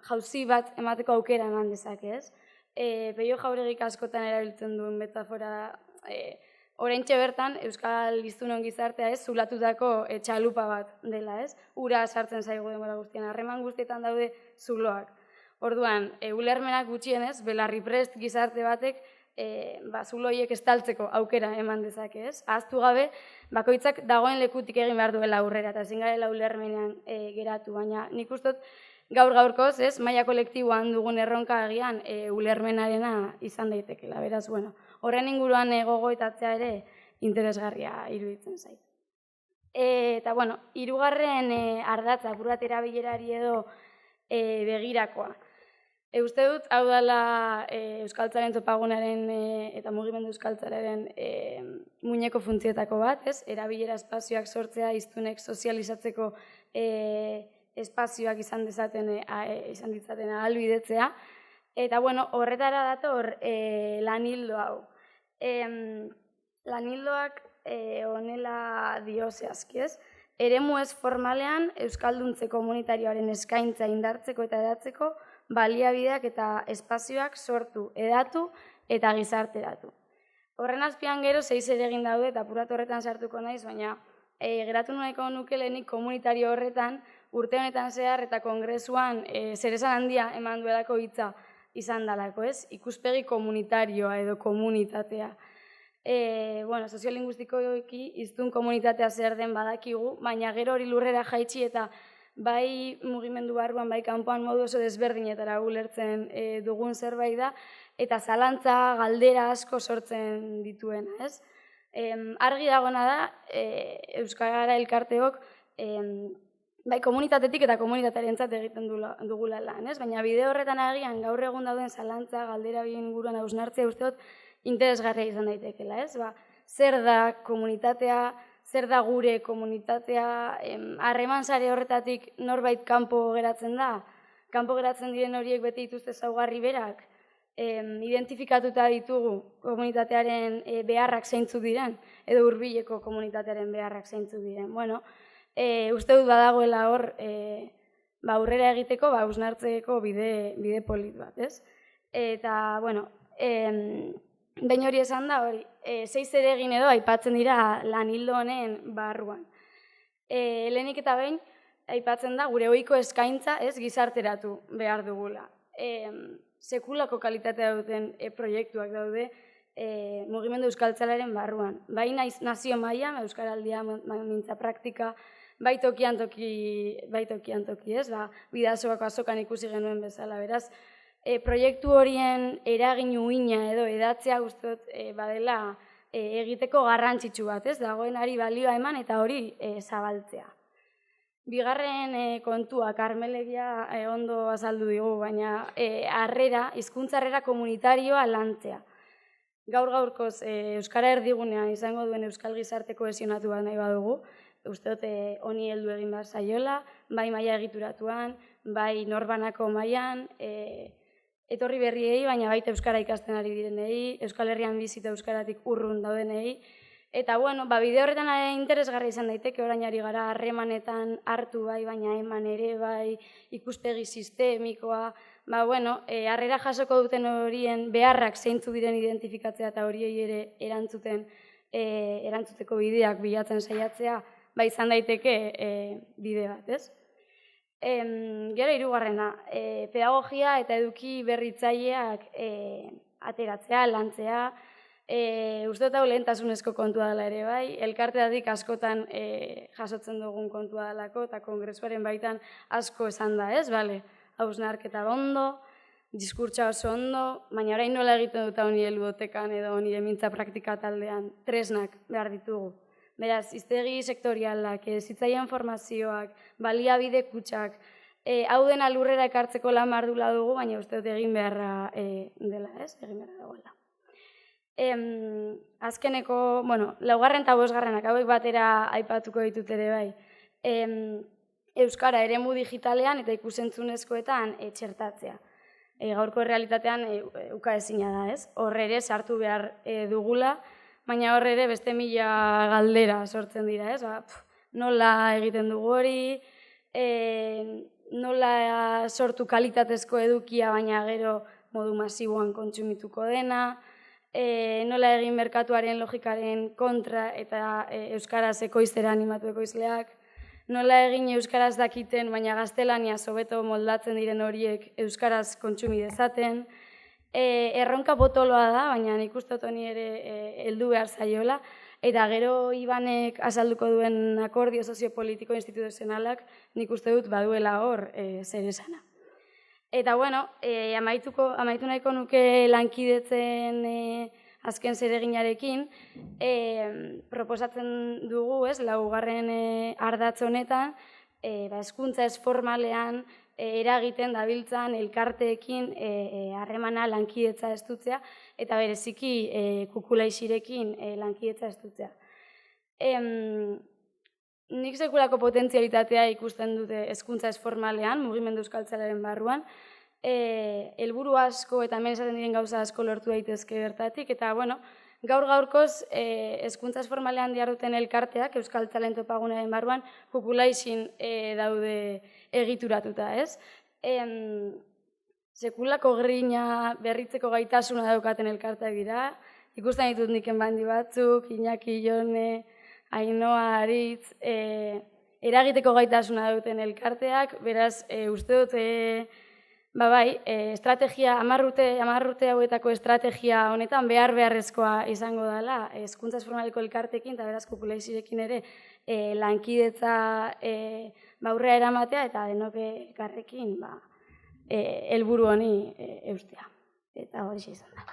Speaker 5: jauzi bat emateko aukera eman dezake, ez? Peio Jauregik askotan erabiltzen duen metafora, oraintxe bertan, euskal hiztunon gizartea, ez, zulatutako txalupa bat dela, ez? Ura sartzen zaigu denbora guztian, harreman guztietan daude zuloak. Orduan, ulermenak gutxienez, belarriprest gizarte batek zuloiek estaltzeko aukera eman dezake, ez? Ahaztu gabe, bakoitzak dagoen lekutik egin behar duela aurrera, eta ezin garela ulermenean geratu, baina nik uste dut gaur-gaurkoz, ez, maila kolektiboan dugun erronka agian ulermenarena izan daitekela, beraz, horren inguruan gogoetatzea ere interesgarria iruditzen zait. Eta, hirugarren ardatza, apur bat erabilerari edo begirakoa. Uste dut, hau dela euskaltzaren topagunaren eta mugimendu euskaltzaren muineko funtzioetako bat, ez? Erabilera espazioak sortzea, hiztunek sozializatzeko espazioak izan ditzaten ahalbidetzea. Eta, horretara dator lan hildo hau. Lan hildoak honela dio zehazki, ez? Eremu ez formalean euskalduntze komunitarioaren eskaintza indartzeko eta edatzeko baliabideak eta espazioak sortu, edatu eta gizarteratu. Horren azpian gero 6 egin daude eta apurat horretan sartuko naiz, baina geratu nahiko nuke lehenik komunitario horretan urte honetan zehar eta kongresuan zeresan handia eman duelako hitza izan dalako, ez? Ikuspegi komunitarioa edo komunitatea. Soziolinguistikoki hiztun komunitatea zer den badakigu, baina gero hori lurrera jaitsi eta bai mugimendu barruan, bai kanpoan modu oso desberdinetara ulertzen dugun zerbait da, eta zalantza, galdera asko sortzen dituena, ez? Argi dagona da, Euskara elkarteok, bai komunitatetik eta komunitatearentzat egiten dugula lan, ez? Baina bide horretan agian gaur egun dauden zalantza, galdera bien inguruan hausnartzea uste dut interesgarria izan daitekela, ez? Zer da komunitatea, zer da gure komunitatea, harreman sare horretatik norbait kanpo geratzen da, kanpo geratzen diren horiek beti dituzte ezaugarri berak, identifikatuta ditugu komunitatearen beharrak zeintzuk diren, edo hurbileko komunitatearen beharrak zeintzuk diren. Uste dut badagoela hor aurrera egiteko, hausnartzeko bide polit bat, ez? Eta, behin hori esan da, 6 egin edo aipatzen dira lan hildo honen barruan. Lehenik eta behin, aipatzen da, gure ohiko eskaintza ez gizarteratu behar dugula. Sekulako kalitatea duten proiektuak daude mugimendu euskaltzalaren barruan. Bai nazio mailan, euskaraldia, mintza praktika, bai tokian toki, ez? Bidasoako azokan ikusi genuen bezala, beraz, proiektu horien eragin uina edo edatzea uste dut badela egiteko garrantzitsu bat, ez? Dagoenari balioa eman eta hori zabaltzea. Bigarren kontua, Karmelegia ondo azaldu digu, baina harrera, hizkuntza harrera komunitarioa lantzea. Gaur-gaurkoz Euskara erdigunean izango duen euskal gizarte kohesionatu bat nahi badugu, uste dut honi heldu egin behar zaiola, bai maila egituratuan, bai norbanako mailan, etorri berriei, baina baita euskara ikasten ari direnei, Euskal Herrian bizita euskaratik urrun daudenei, eta bueno, bide horretan interesgarri izan daiteke, orain ari gara harremanetan hartu bai, baina eman ere bai, ikuspegi sistemikoa, harrera jasoko duten horien beharrak zeintzu diren identifikatzea eta horiei ere erantzuteko bideak bilatzen saiatzea, izan daiteke bide bat, ez? Gero hirugarrena, pedagogia eta eduki berritzaileak ateratzea, lantzea, uste dut hau lehentasunezko kontua dela ere bai, elkarteatik askotan jasotzen dugun kontua delako eta kongresuaren baitan asko esan da, ez? Hausnarketa ondo, diskurtsa oso ondo, baina orain nola egiten dut honi ludotekan edo honi emintza praktika taldean tresnak behar ditugu. Beraz, hiztegi sektorialak, zitzaien formazioak, baliabide kutxak, hau dena lurrera ekartzeko lan mardula dugu, baina uste dut egin beharra dela, ez? Egin beharra dagoela. Azkeneko, laugarren eta bosgarrenak, hauek batera aipatuko ditut ere bai. Euskara eremu digitalean eta ikusentzunezkoetan txertatzea. Gaurko errealitatean ukaezina da, ez? Hor ere sartu behar dugula, baina hor ere beste 1000 galdera sortzen dira, ez? Nola egiten dugu hori, nola sortu kalitatezko edukia, baina gero modu masiboan kontsumituko dena, nola egin merkatuaren logikaren kontra eta euskaraz ekoiztera animatu ekoizleak, nola egin euskaraz dakiten, baina gaztelaniaz hobeto moldatzen diren horiek euskaraz kontsumi dezaten. Erronka potoloa da, baina nik uste dut honi ere heldu behar zaiola, eta gero Ibanek azalduko duen akordio soziopolitiko instituzionalak nik uste dut baduela hor zer esana. Eta amaitu nahiko nuke lankidetzen azken zereginarekin, proposatzen dugu, laugarren ardatz honetan, hezkuntza ez formalean eragiten dabiltzan elkarteekin harremana lankidetza estutzea, eta bereziki kukulaixirekin lankidetza estutzea. Nik sekulako potentzialitatea ikusten dute hezkuntza ez formalean, mugimendu euskaltzalearen barruan, helburu asko eta hemen esaten diren gauza asko lortu daitezke bertatik, eta gaur-gaurkoz hezkuntza ez formalean diharduten elkarteak Euskal Talento Pagunaren barruan kukulaixin daude egituratuta, ez? Sekulako grina berritzeko gaitasuna daukaten elkarteak dira, ikusten ditut niken bandi batzuk, Iñaki, Jone, Ainoa, Aritz, eragiteko gaitasuna duten elkarteak, beraz, uste dut, estrategia, 10 urte hauetako estrategia honetan behar-beharrezkoa izango dela, hezkuntza ez formaleko elkartekin, eta beraz, kukulaixirekin ere lankidetza aurrera eramatea, eta denok elkarrekin helburu honi eustea. Eta hori izan da.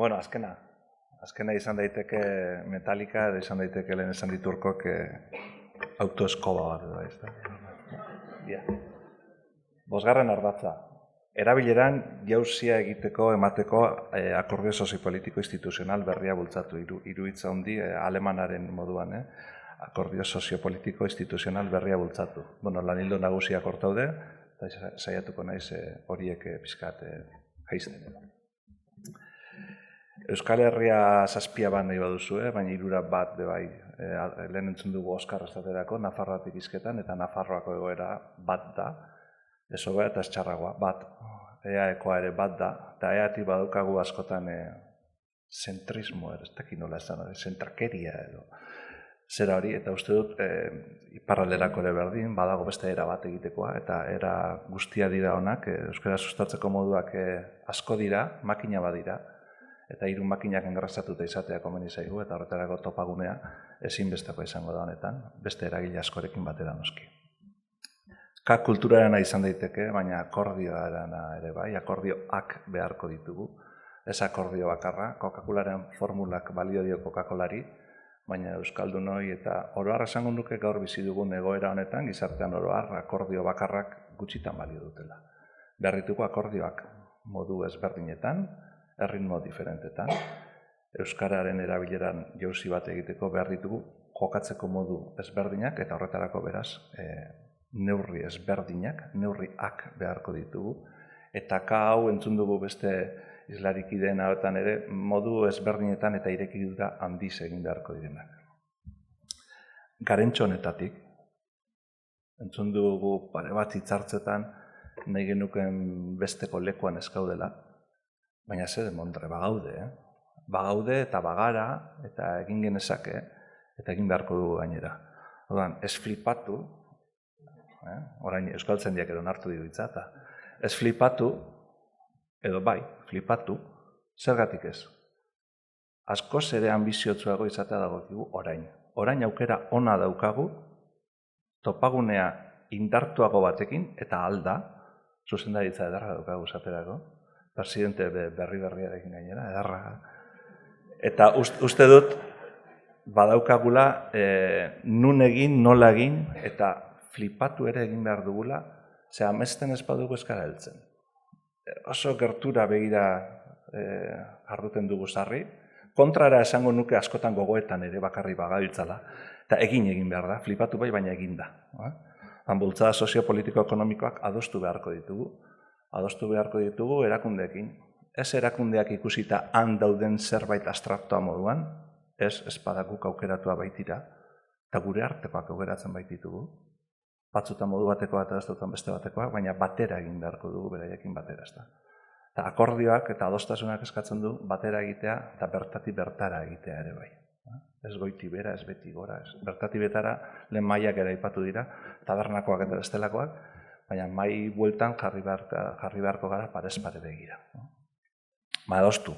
Speaker 6: Bueno, azkena izan daiteke Metallica, edo izan daiteke lehen esan diturkok autoeskoba bat edo, ez da? Bosgarren ardatza. Erabileran jauzia egiteko, emateko akordio soziopolitiko instituzional berria bultzatu. Hiru hitz handi alemanaren moduan, akordio soziopolitiko instituzional berria bultzatu. Lan ildo nagusiak hor daude, eta saiatuko naiz horiek pixkat jaisten. Euskal Herria 7 bat nahi baduzue, baina 3 bat bai, lehen entzun dugu Oskar estaterako, Nafarroatik izketan, eta Nafarroako egoera bat da, ez hobea eta ez txarragoa, bat, EAEkoa ere bat da, eta EAtik badukagu askotan zentrismo, ez dakit nola esan, zentrakeria edo, zera hori, eta uste dut iparralderako ere berdin, badago beste era bat egitekoa, eta era guztia dira honak, euskara sustatzeko moduak asko dira, makina bat dira, eta 3 makinak engrasatuta izatea komeni zaigu, eta horretarako topagunea ezinbesteko izango da honetan, beste eragile askorekin batera noski. K kulturarena izan daiteke, baina akordioarena ere bai, akordioak beharko ditugu. Ez akordio bakarra, Coca-Colaren formulak balio dio Coca-Colari, baina Euskaldunoi eta oroar esango nuke gaur bizi dugun egoera honetan, gizartean oroar akordio bakarrak gutxitan balio dutela. Behar ditugu akordioak modu ezberdinetan, erritmo diferentetan, euskararen erabileran jauzi bat egiteko behar ditugu jokatzeko modu ezberdinak eta horretarako beraz neurri ezberdinak, neurriak beharko ditugu. Eta hau entzun dugu beste islarikideen hauetan ere modu ezberdinetan eta irekidura handiz egin beharko direnak. Garentxo honetatik, entzun dugu pare bat hitzartzetan nahi genuken besteko lekuan eskaudela, baina zer demontre, bagaude, Bagaude eta bagara eta egin genezake eta egin beharko dugu gainera. Orduan, ez flipatu, orain euskaltzaindiak ere onartu ditza, eta ez flipatu, edo bai, flipatu, zergatik ez. Askoz ere anbiziotsuago izatea dagokigu orain. Orain aukera ona daukagu, topagunea indartuago batekin, eta alda, zuzendaritza edarra daukagu esaterako, presidente berriarekin gainera, edarra. Eta uste dut, badaukagula nun egin, nola egin, eta flipatu ere egin behar dugula, ze amesten ez badugu eskara heltzen. Oso gertura begira jarduten dugu sarri, kontrara esango nuke askotan gogoetan ere bakarri bagabiltzala, eta egin behar da, flipatu bai, baina egin da. Bultzada soziopolitiko-ekonomikoak adostu beharko ditugu erakundeekin. Ez erakundeak ikusita han dauden zerbait abstraktoa moduan, ez badakuk aukeratua baitira, eta gure artekoak aukeratzen baititugu. Batzutan modu batekoa eta batzutan beste batekoa, baina batera egin beharko dugu beraiekin batera. Eta akordioak eta adostasunak eskatzen du batera egitea eta bertatik bertara egitea ere bai. Ez goiti bera, ez beti gora, ez. Bertatik betara lehen mailak ere aipatu dira, tabernakoak eta bestelakoak, baina mai bueltan jarri beharko gara parez pare begira. Adostu,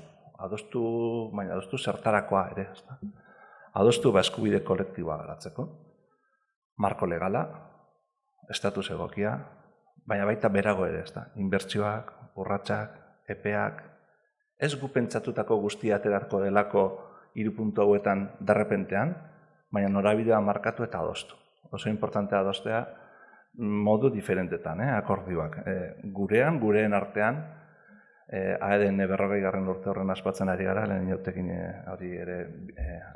Speaker 6: baina adostu zertarakoa ere. Adostu eskubide kolektiboa garatzeko, marko legala, estatus egokia, baina baita berago ere, inbertsioak, urratsak, epeak, ez gu pentsatutako guztia aterarko delako 3 puntu hauetan derrepentean, baina norabidea markatu eta adostu. Oso importantea adostea modu diferentetan, akordioak. Gureen artean, AEDN 40. urte horren aspatzen ari gara, lehen inautekin hori ere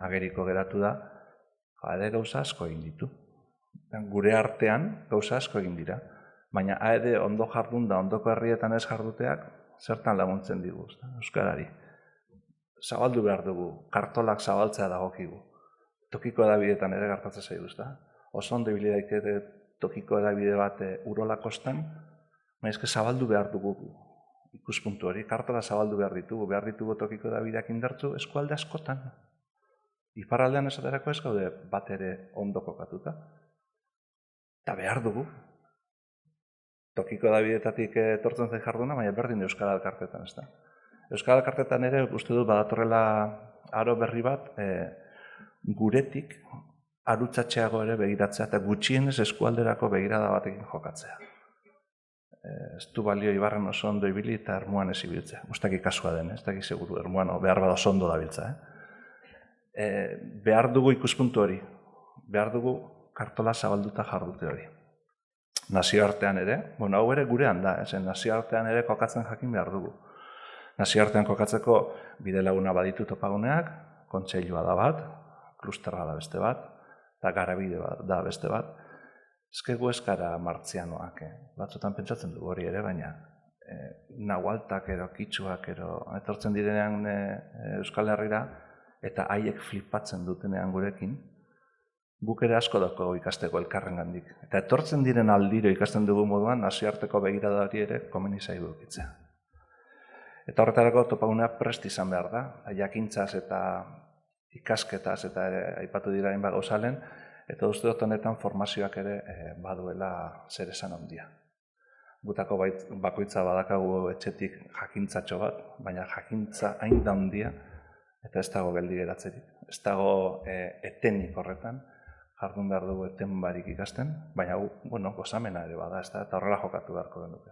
Speaker 6: ageriko geratu da, AED gauza asko egin ditu. Gure artean gauza asko egin dira, baina AED ondo jardun da, ondoko herrietan ez jarduteak, zertan laguntzen digu, euskarari. Zabaldu behar dugu, kartolak zabaltzea dagokigu. Tokiko edabideetan ere gertatzen zaigu, oso ondo ibili daiteke tokiko edabide bat Urola kostan, baina zabaldu behar dugu ikuspuntu hori, kartola zabaldu behar ditugu tokiko edabideak indartzu eskualde askotan. Iparraldean esaterako ez gaude bat ere ondo kokatuta. Eta behar dugu. Tokiko edabideetatik etortzen zen jarduna, baina berdin Euskal Elkartetan, ez da. Euskal Elkartetan ere uste dut badatorrela aro berri bat, guretik arutzatxeago ere begiratzea eta gutxienez eskualderako begirada batekin jokatzea. Ez du balio Ibarren oso ondo ibili eta Ermuan ez ibiltzea. Uztaki kasua den, ez dakik seguru Ermuan behar bada oso ondo dabiltza. Behar dugu ikuspuntu hori, behar dugu kartola zabalduta jardute hori. Nazioartean ere, hau ere gurean da, nazioartean ere kokatzen jakin behar dugu. Nazioartean kokatzeko bide laguna baditu topaguneak, kontseilua da bat, klusterra da beste bat, eta garabide da beste bat. Ezkegu ez gara martzianoak, batzutan pentsatzen dugu hori ere, baina nahualtak ero, kitsuak ero, etortzen direnean Euskal Herrira, eta haiek flipatzen dutenean gurekin, guk ere asko daukago ikasteko elkarren gandik. Eta etortzen diren aldiro ikasten dugu moduan, nazioarteko begirada hori ere komeni zaigu egitzea. Eta horretarako topagunea prest izan behar da, jakintzaz eta ikasketaz eta aipatu dira hainbat gauzalen, eta uste dut honetan formazioak ere baduela zer esan handia. Gutako bakoitza badakagu etxetik jakintzatxo bat, baina jakintza hain da handia, eta ez dago geldi geratzerik. Ez dago etenik horretan, jardun behar dugu eten barik ikasten, baina bueno, gozamena ere bada, ez da, eta horrela jokatu beharko genuke.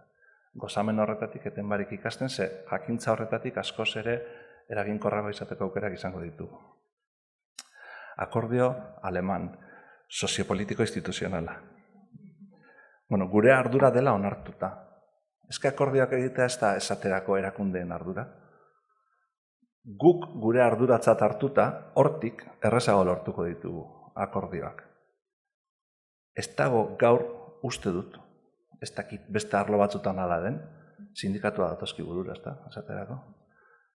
Speaker 6: Gozamen horretatik eten barik ikasten, ze jakintza horretatik askoz ere eraginkorrago izateko aukerak izango ditugu. Akordio aleman, soziopolitiko instituzionala. Bueno, gure ardura dela onartuta. Ezke akordioak egitea ez da esaterako erakundeen ardura. Guk gure arduratzat hartuta, hortik errezago lortuko ditugu akordioak. Ez dago gaur uste dut, ez dakit beste arlo batzutan ala den, sindikatua datozki burura, ez da, esaterako.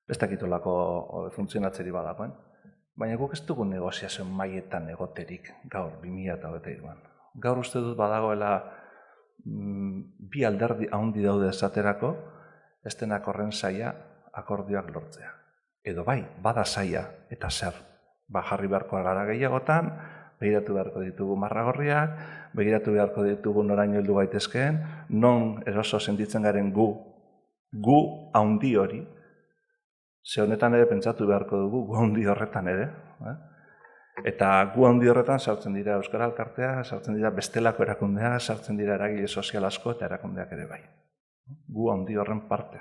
Speaker 6: Ez dakit olako funtzionatzeri badagoen. Baina guk ez dugu negoziazio mailetan egoterik gaur 2023an. Gaur uste dut badagoela bi alderdi handi daude esaterako, ez denak horren zaila akordioak lortzea. Edo bai, bada zaila eta zer. Jarri beharko gara gehiagotan, begiratu beharko ditugu marragorriak, begiratu beharko ditugu noraino heldu gaitezkeen, non eroso sentitzen garen gu handi hori, ze honetan ere pentsatu beharko dugu, gu handi horretan ere. Eta gu handi horretan sartzen dira Euskara Elkartea, sartzen dira bestelako erakundea, sartzen dira eragile sozial asko eta erakundeak ere bai. Gu handi horren parte.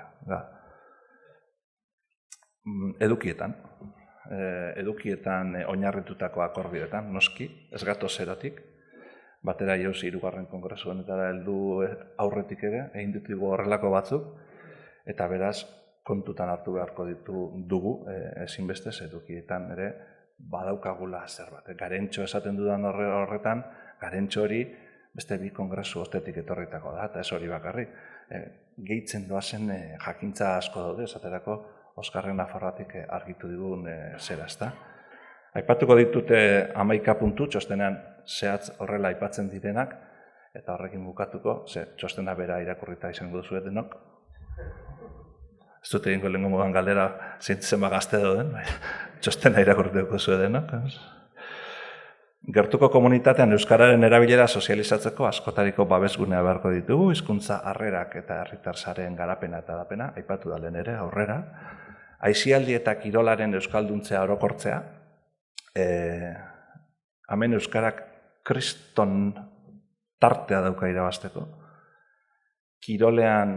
Speaker 6: Edukietan oinarritutako akordioetan, noski, ez gatoz zeratik, batera jauzi 3. kongresu honetara heldu aurretik ere, egin ditugu horrelako batzuk, eta beraz, kontutan hartu beharko dugu, ezinbestez edukietan ere, badaukagula zerbait. Garentxo esaten dudan horretan, garentxo hori beste 2 kongresu ostetik etorritako da, eta ez hori bakarrik. Gehitzen doazen jakintza asko daude, esaterako Oskarren Nafarroatik argitu digun zera, ezta. Aipatuko ditute 11 puntu, txostenean zehatz horrela aipatzen direnak, eta horrekin bukatuko, ze txostena bera irakurrita izango duzu denok. Ez dut egingo lehenko moduan galdera zenba gazte dauden, txostena irakurrituko duzu denok. Gertuko komunitatean euskararen erabilera sozializatzeko askotariko babesgunea beharko ditugu, hizkuntza harrerak eta herritar sareen garapena eta dapena, aipatu da lehen ere, aurrera. Aisialdi eta kirolaren euskalduntzea orokortzea, hemen euskarak kriston tartea dauka irabazteko. Kirolean,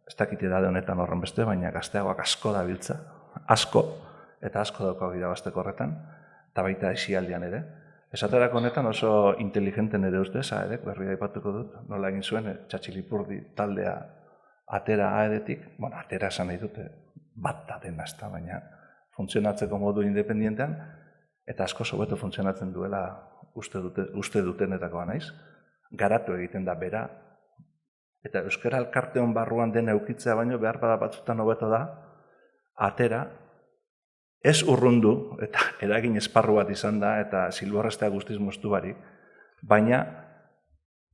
Speaker 6: ez dakit edade honetan horren beste, baina gazteagoak asko dabiltza, asko, eta asko daukago irabazteko horretan, eta baita aisialdian ere. Esaterako honetan oso inteligenten ere ustez, aedek, berria aipatuko dut, nola egin zuen, Txatxilipurdi taldea atera aedetik, bueno, atera esan nahi dute, bat da dena ez da, baina funtzionatzeko modu independientean, eta asko hobeto funtzionatzen duela uste dutenetakoa naiz, garatu egiten da bera, eta Euskara Elkarteon barruan dena eukitzea baino behar bada batzutan hobeto da, atera, ez urrundu, eta eragin esparru bat izan da, eta zilborrestea guztiz moztu barik, baina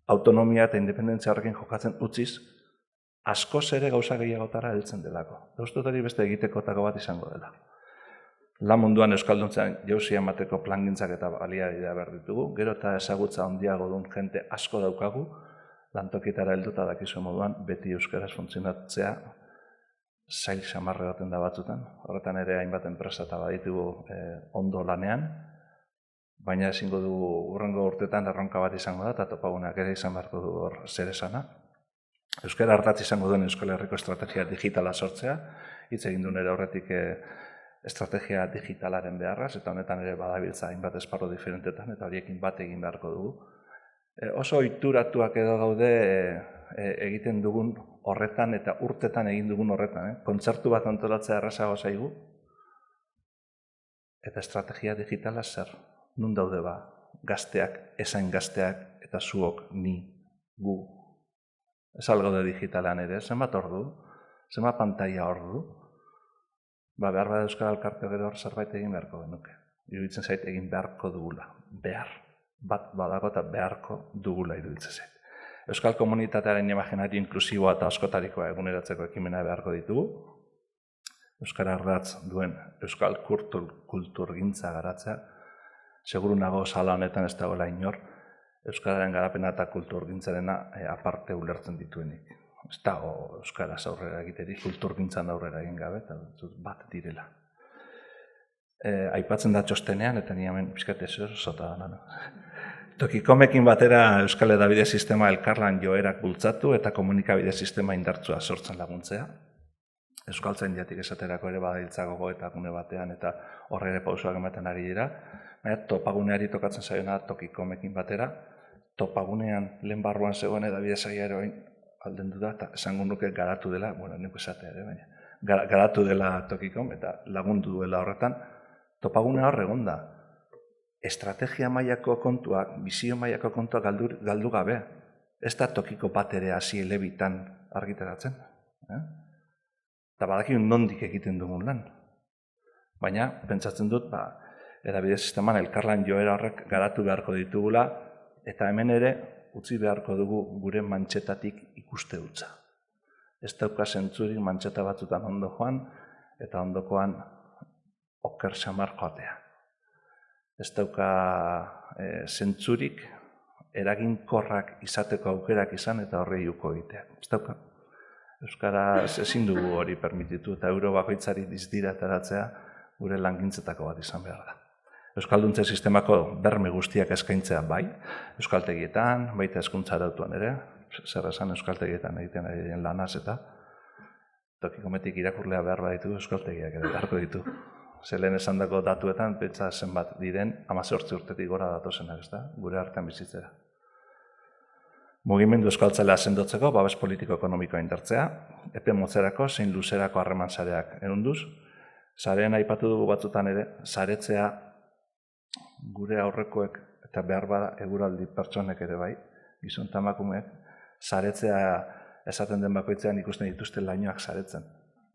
Speaker 6: autonomia eta independentzia horrekin jokatzen utziz, askoz ere gauza gehiagotara heltzen delako. Uste hori beste egitekotako bat izango dela. Lan munduan euskalduntzen jauzia emateko plangintzak eta baliabidea behar ditugu, gero eta ezagutza handiago duen jente asko daukagu, lantokietara helduta dakizu moduan, beti euskaraz funtzionatzea, zail xamarre baten da batzutan. Horretan ere hainbat enpresa eta baditugu ondo lanean, baina ezingo dugu hurrengo urtetan erronka bat izango da, eta topagunak ere izan beharko du hor zer esana. Euskara ardatz izango duen Euskal Herriko estrategia digitala sortzea, hitz egin duen ere horretik estrategia digitalaren beharraz, eta honetan ere badabiltza hainbat esparru diferentetan, eta horiekin bat egin beharko dugu. Oso ohituratuak edo gaude egiten dugun horretan eta urtetan egin dugun horretan. Kontzertu bat antolatzea errazago zaigu, eta estrategia digitala zer? Nun daude ba? Gazteak, esain gazteak, eta zuok, ni, gu. Ez algaude digitalan ere, zenbat ordu? Zenbat pantalla ordu? Behar bada Euskal Elkartea gero zerbait egin beharko genuke. Iruditzen zait egin beharko dugula. Behar. Bat badago eta beharko dugula iruditzen zait. Euskal komunitatearen imaginario inklusiboa eta askotarikoa eguneratzeko ekimena beharko ditugu. Euskara ardatz duen Euskal kulturgintza garatzea. Seguru nago sala honetan ez dagoela inor, Euskararen garapena eta kulturgintzarena aparte ulertzen dituenik. Ez dago Euskaraz aurrera egiterik, kulturgintzan aurrera egin gabe, eta bat direla. Aipatzen da txostenean, eta ni hemen pixkat ez zota da. Tokikomekin batera Euskal Hedabide Sistema elkarlan joerak bultzatu eta komunikabide sistema indartsua sortzen laguntzea. Euskaltzaindiatik esaterako ere badailtza gogoeta gune batean eta horre ere pausoak ematen ari dira. Baina topaguneari tokatzen zaiona Tokikomekin batera, topagunean lehen barruan zegoen Hedabide Saila ere aldendu da, eta esango nuke garatu dela, nik esatea ere, baina garatu dela Tokikom eta lagundu duela horretan, topagune hor egon da. Estrategia mailako kontuak, bizio mailako kontuak galdu gabe, ez da tokiko bat ere hasi elebitan argitaratzen. Eta badakien nondik egiten dugun lan. Baina, pentsatzen dut, hedabide sisteman elkarlan joera horrek garatu beharko ditugula, eta hemen ere utzi beharko dugu gure mantxetatik ikuste dutza. Ez dauka zentzurik mantxeta batzutan ondo joan, eta ondokoan oker samar joatea. Ez dauka zentzurik eraginkorrak izateko aukerak izan eta horrei uko egitea. Ez dauka. Euskaraz ezin dugu hori permititu eta euro bakoitzari dizdirataratzea gure langintzetako bat izan behar da. Euskalduntze sistemako berme guztiak eskaintzea bai, euskaltegietan, baita hezkuntza arautuan ere, zer esan euskaltegietan egiten ari diren lanaz eta Tokikometik irakurlea behar baditu euskaltegiak ere beharko ditu. Zelen esandako datuetan, pentsa zenbat diren, 18 urtetik gora datozenak, ez da, gure artean bizitzera. Mugimendu euskaltzalea sendotzeko, babes politiko-ekonomikoa indartzea, epe motzerako, zein luzerako harreman sareak erunduz, sareen aipatu dugu batzutan ere, saretzea gure aurrekoek eta behar bada eguraldi pertsonek ere bai, gizon eta emakumeek, saretzea esaten den bakoitzean ikusten dituzte lainoak saretzen,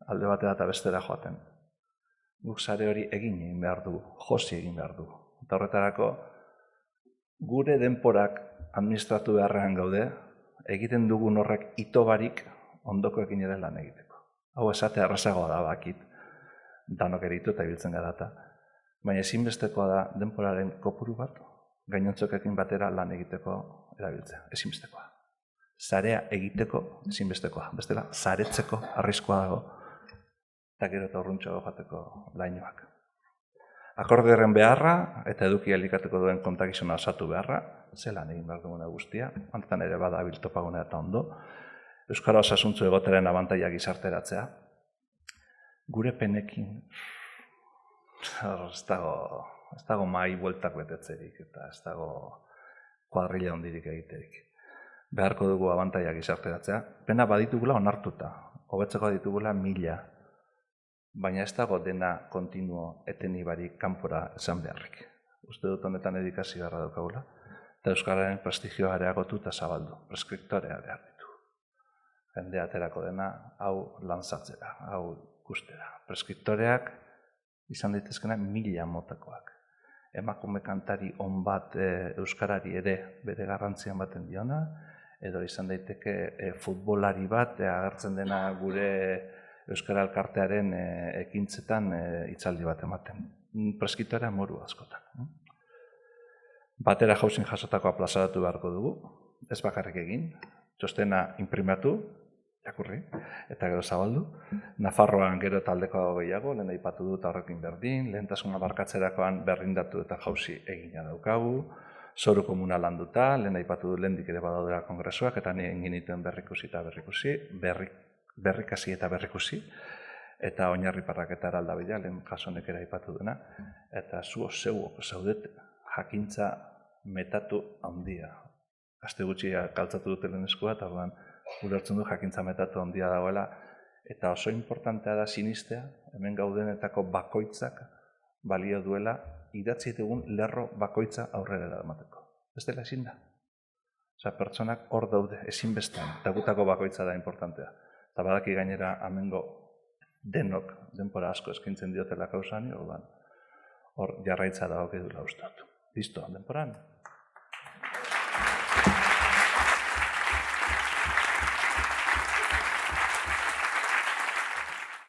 Speaker 6: alde batera eta bestera joaten. Guk sare hori egin behar dugu, josi egin behar dugu. Eta horretarako, gure denporak administratu beharrean gaude, egiten dugun horrek itobarik ondokoekin ere lan egiteko. Hau esatea errazagoa da bakit, danok eritu eta ibiltzen gara eta. Baina ezinbestekoa da denporaren kopuru bat, gainontzokekin batera lan egiteko erabiltzea, ezinbestekoa. Sarea egiteko ezinbestekoa, bestela saretzeko arriskoa dago, eta gero eta urruntxo jateko lainoak. Akordioaren beharra eta eduki elikatuko duen kontakizuna osatu beharra, zelan egin behar duguna guztia, antetan ere bada abiltopagunea eta ondo, Euskara osasuntzu egoteren abantaia gizarteratzea, gure penekin ez dago mai bueltak betetzerik eta ez dago kuadrilla hondirik egiterik. Beharko dugu abantaia gizarteratzea, pena baditugula onartuta, hobetzeko ditugula 1000, baina ez dago dena kontinuo etenibarik kanpora esan beharrik. Uste dut honetan edikazio beharra daukagula, eta Euskararen prestigioa areagotu eta zabaldu, preskriptorea behar ditu. Jende aterako dena, hau lanzatzera, hau ikustera. Preskriptoreak izan daitezkena 1000 motakoak. Emakume kantari on bat Euskarari ere bere garrantzian baten diona, edo izan daiteke futbolari bat agertzen dena gure Euskara Elkartearen ekintzetan hitzaldi bat ematen. Preskriptorea moru askotan. Batera jauzin jasotakoa plazaratu beharko dugu, ez bakarrik egin, txostena imprimatu, jakurri, eta gero zabaldu. Nafarroan gero taldeko gehiago, lehen aipatu dut horrekin berdin, lehentasuna barkatzerakoan berrindatu eta jauzi egina daukagu, zoru komuna landuta, lehen aipatu dut lehendik ere badaudera kongresuak, eta egin genituen berrikusi eta berrikusi, berrikasi eta berrikusi, eta oinarriparrak eta eraldabila, lehen jasonek ere aipatu duena, eta zeuok zaudet jakintza metatu handia. Aste gutxi kaltzatu dut lehen eskua, eta ulertzen du jakintza metatu handia dagoela, eta oso importantea da sinistea, hemen gaudenetako bakoitzak balio duela, idatzi dugun lerro bakoitza aurrera eramateko. Ez dela ezin da. Osa, pertsonak hor daude, ezinbestean, eta gutako bakoitza da importantea. Eta badaki gainera amengo denok denpora asko eskintzen diotela kausani, hor jarraitza dago edula uste dut. Listo, denporan,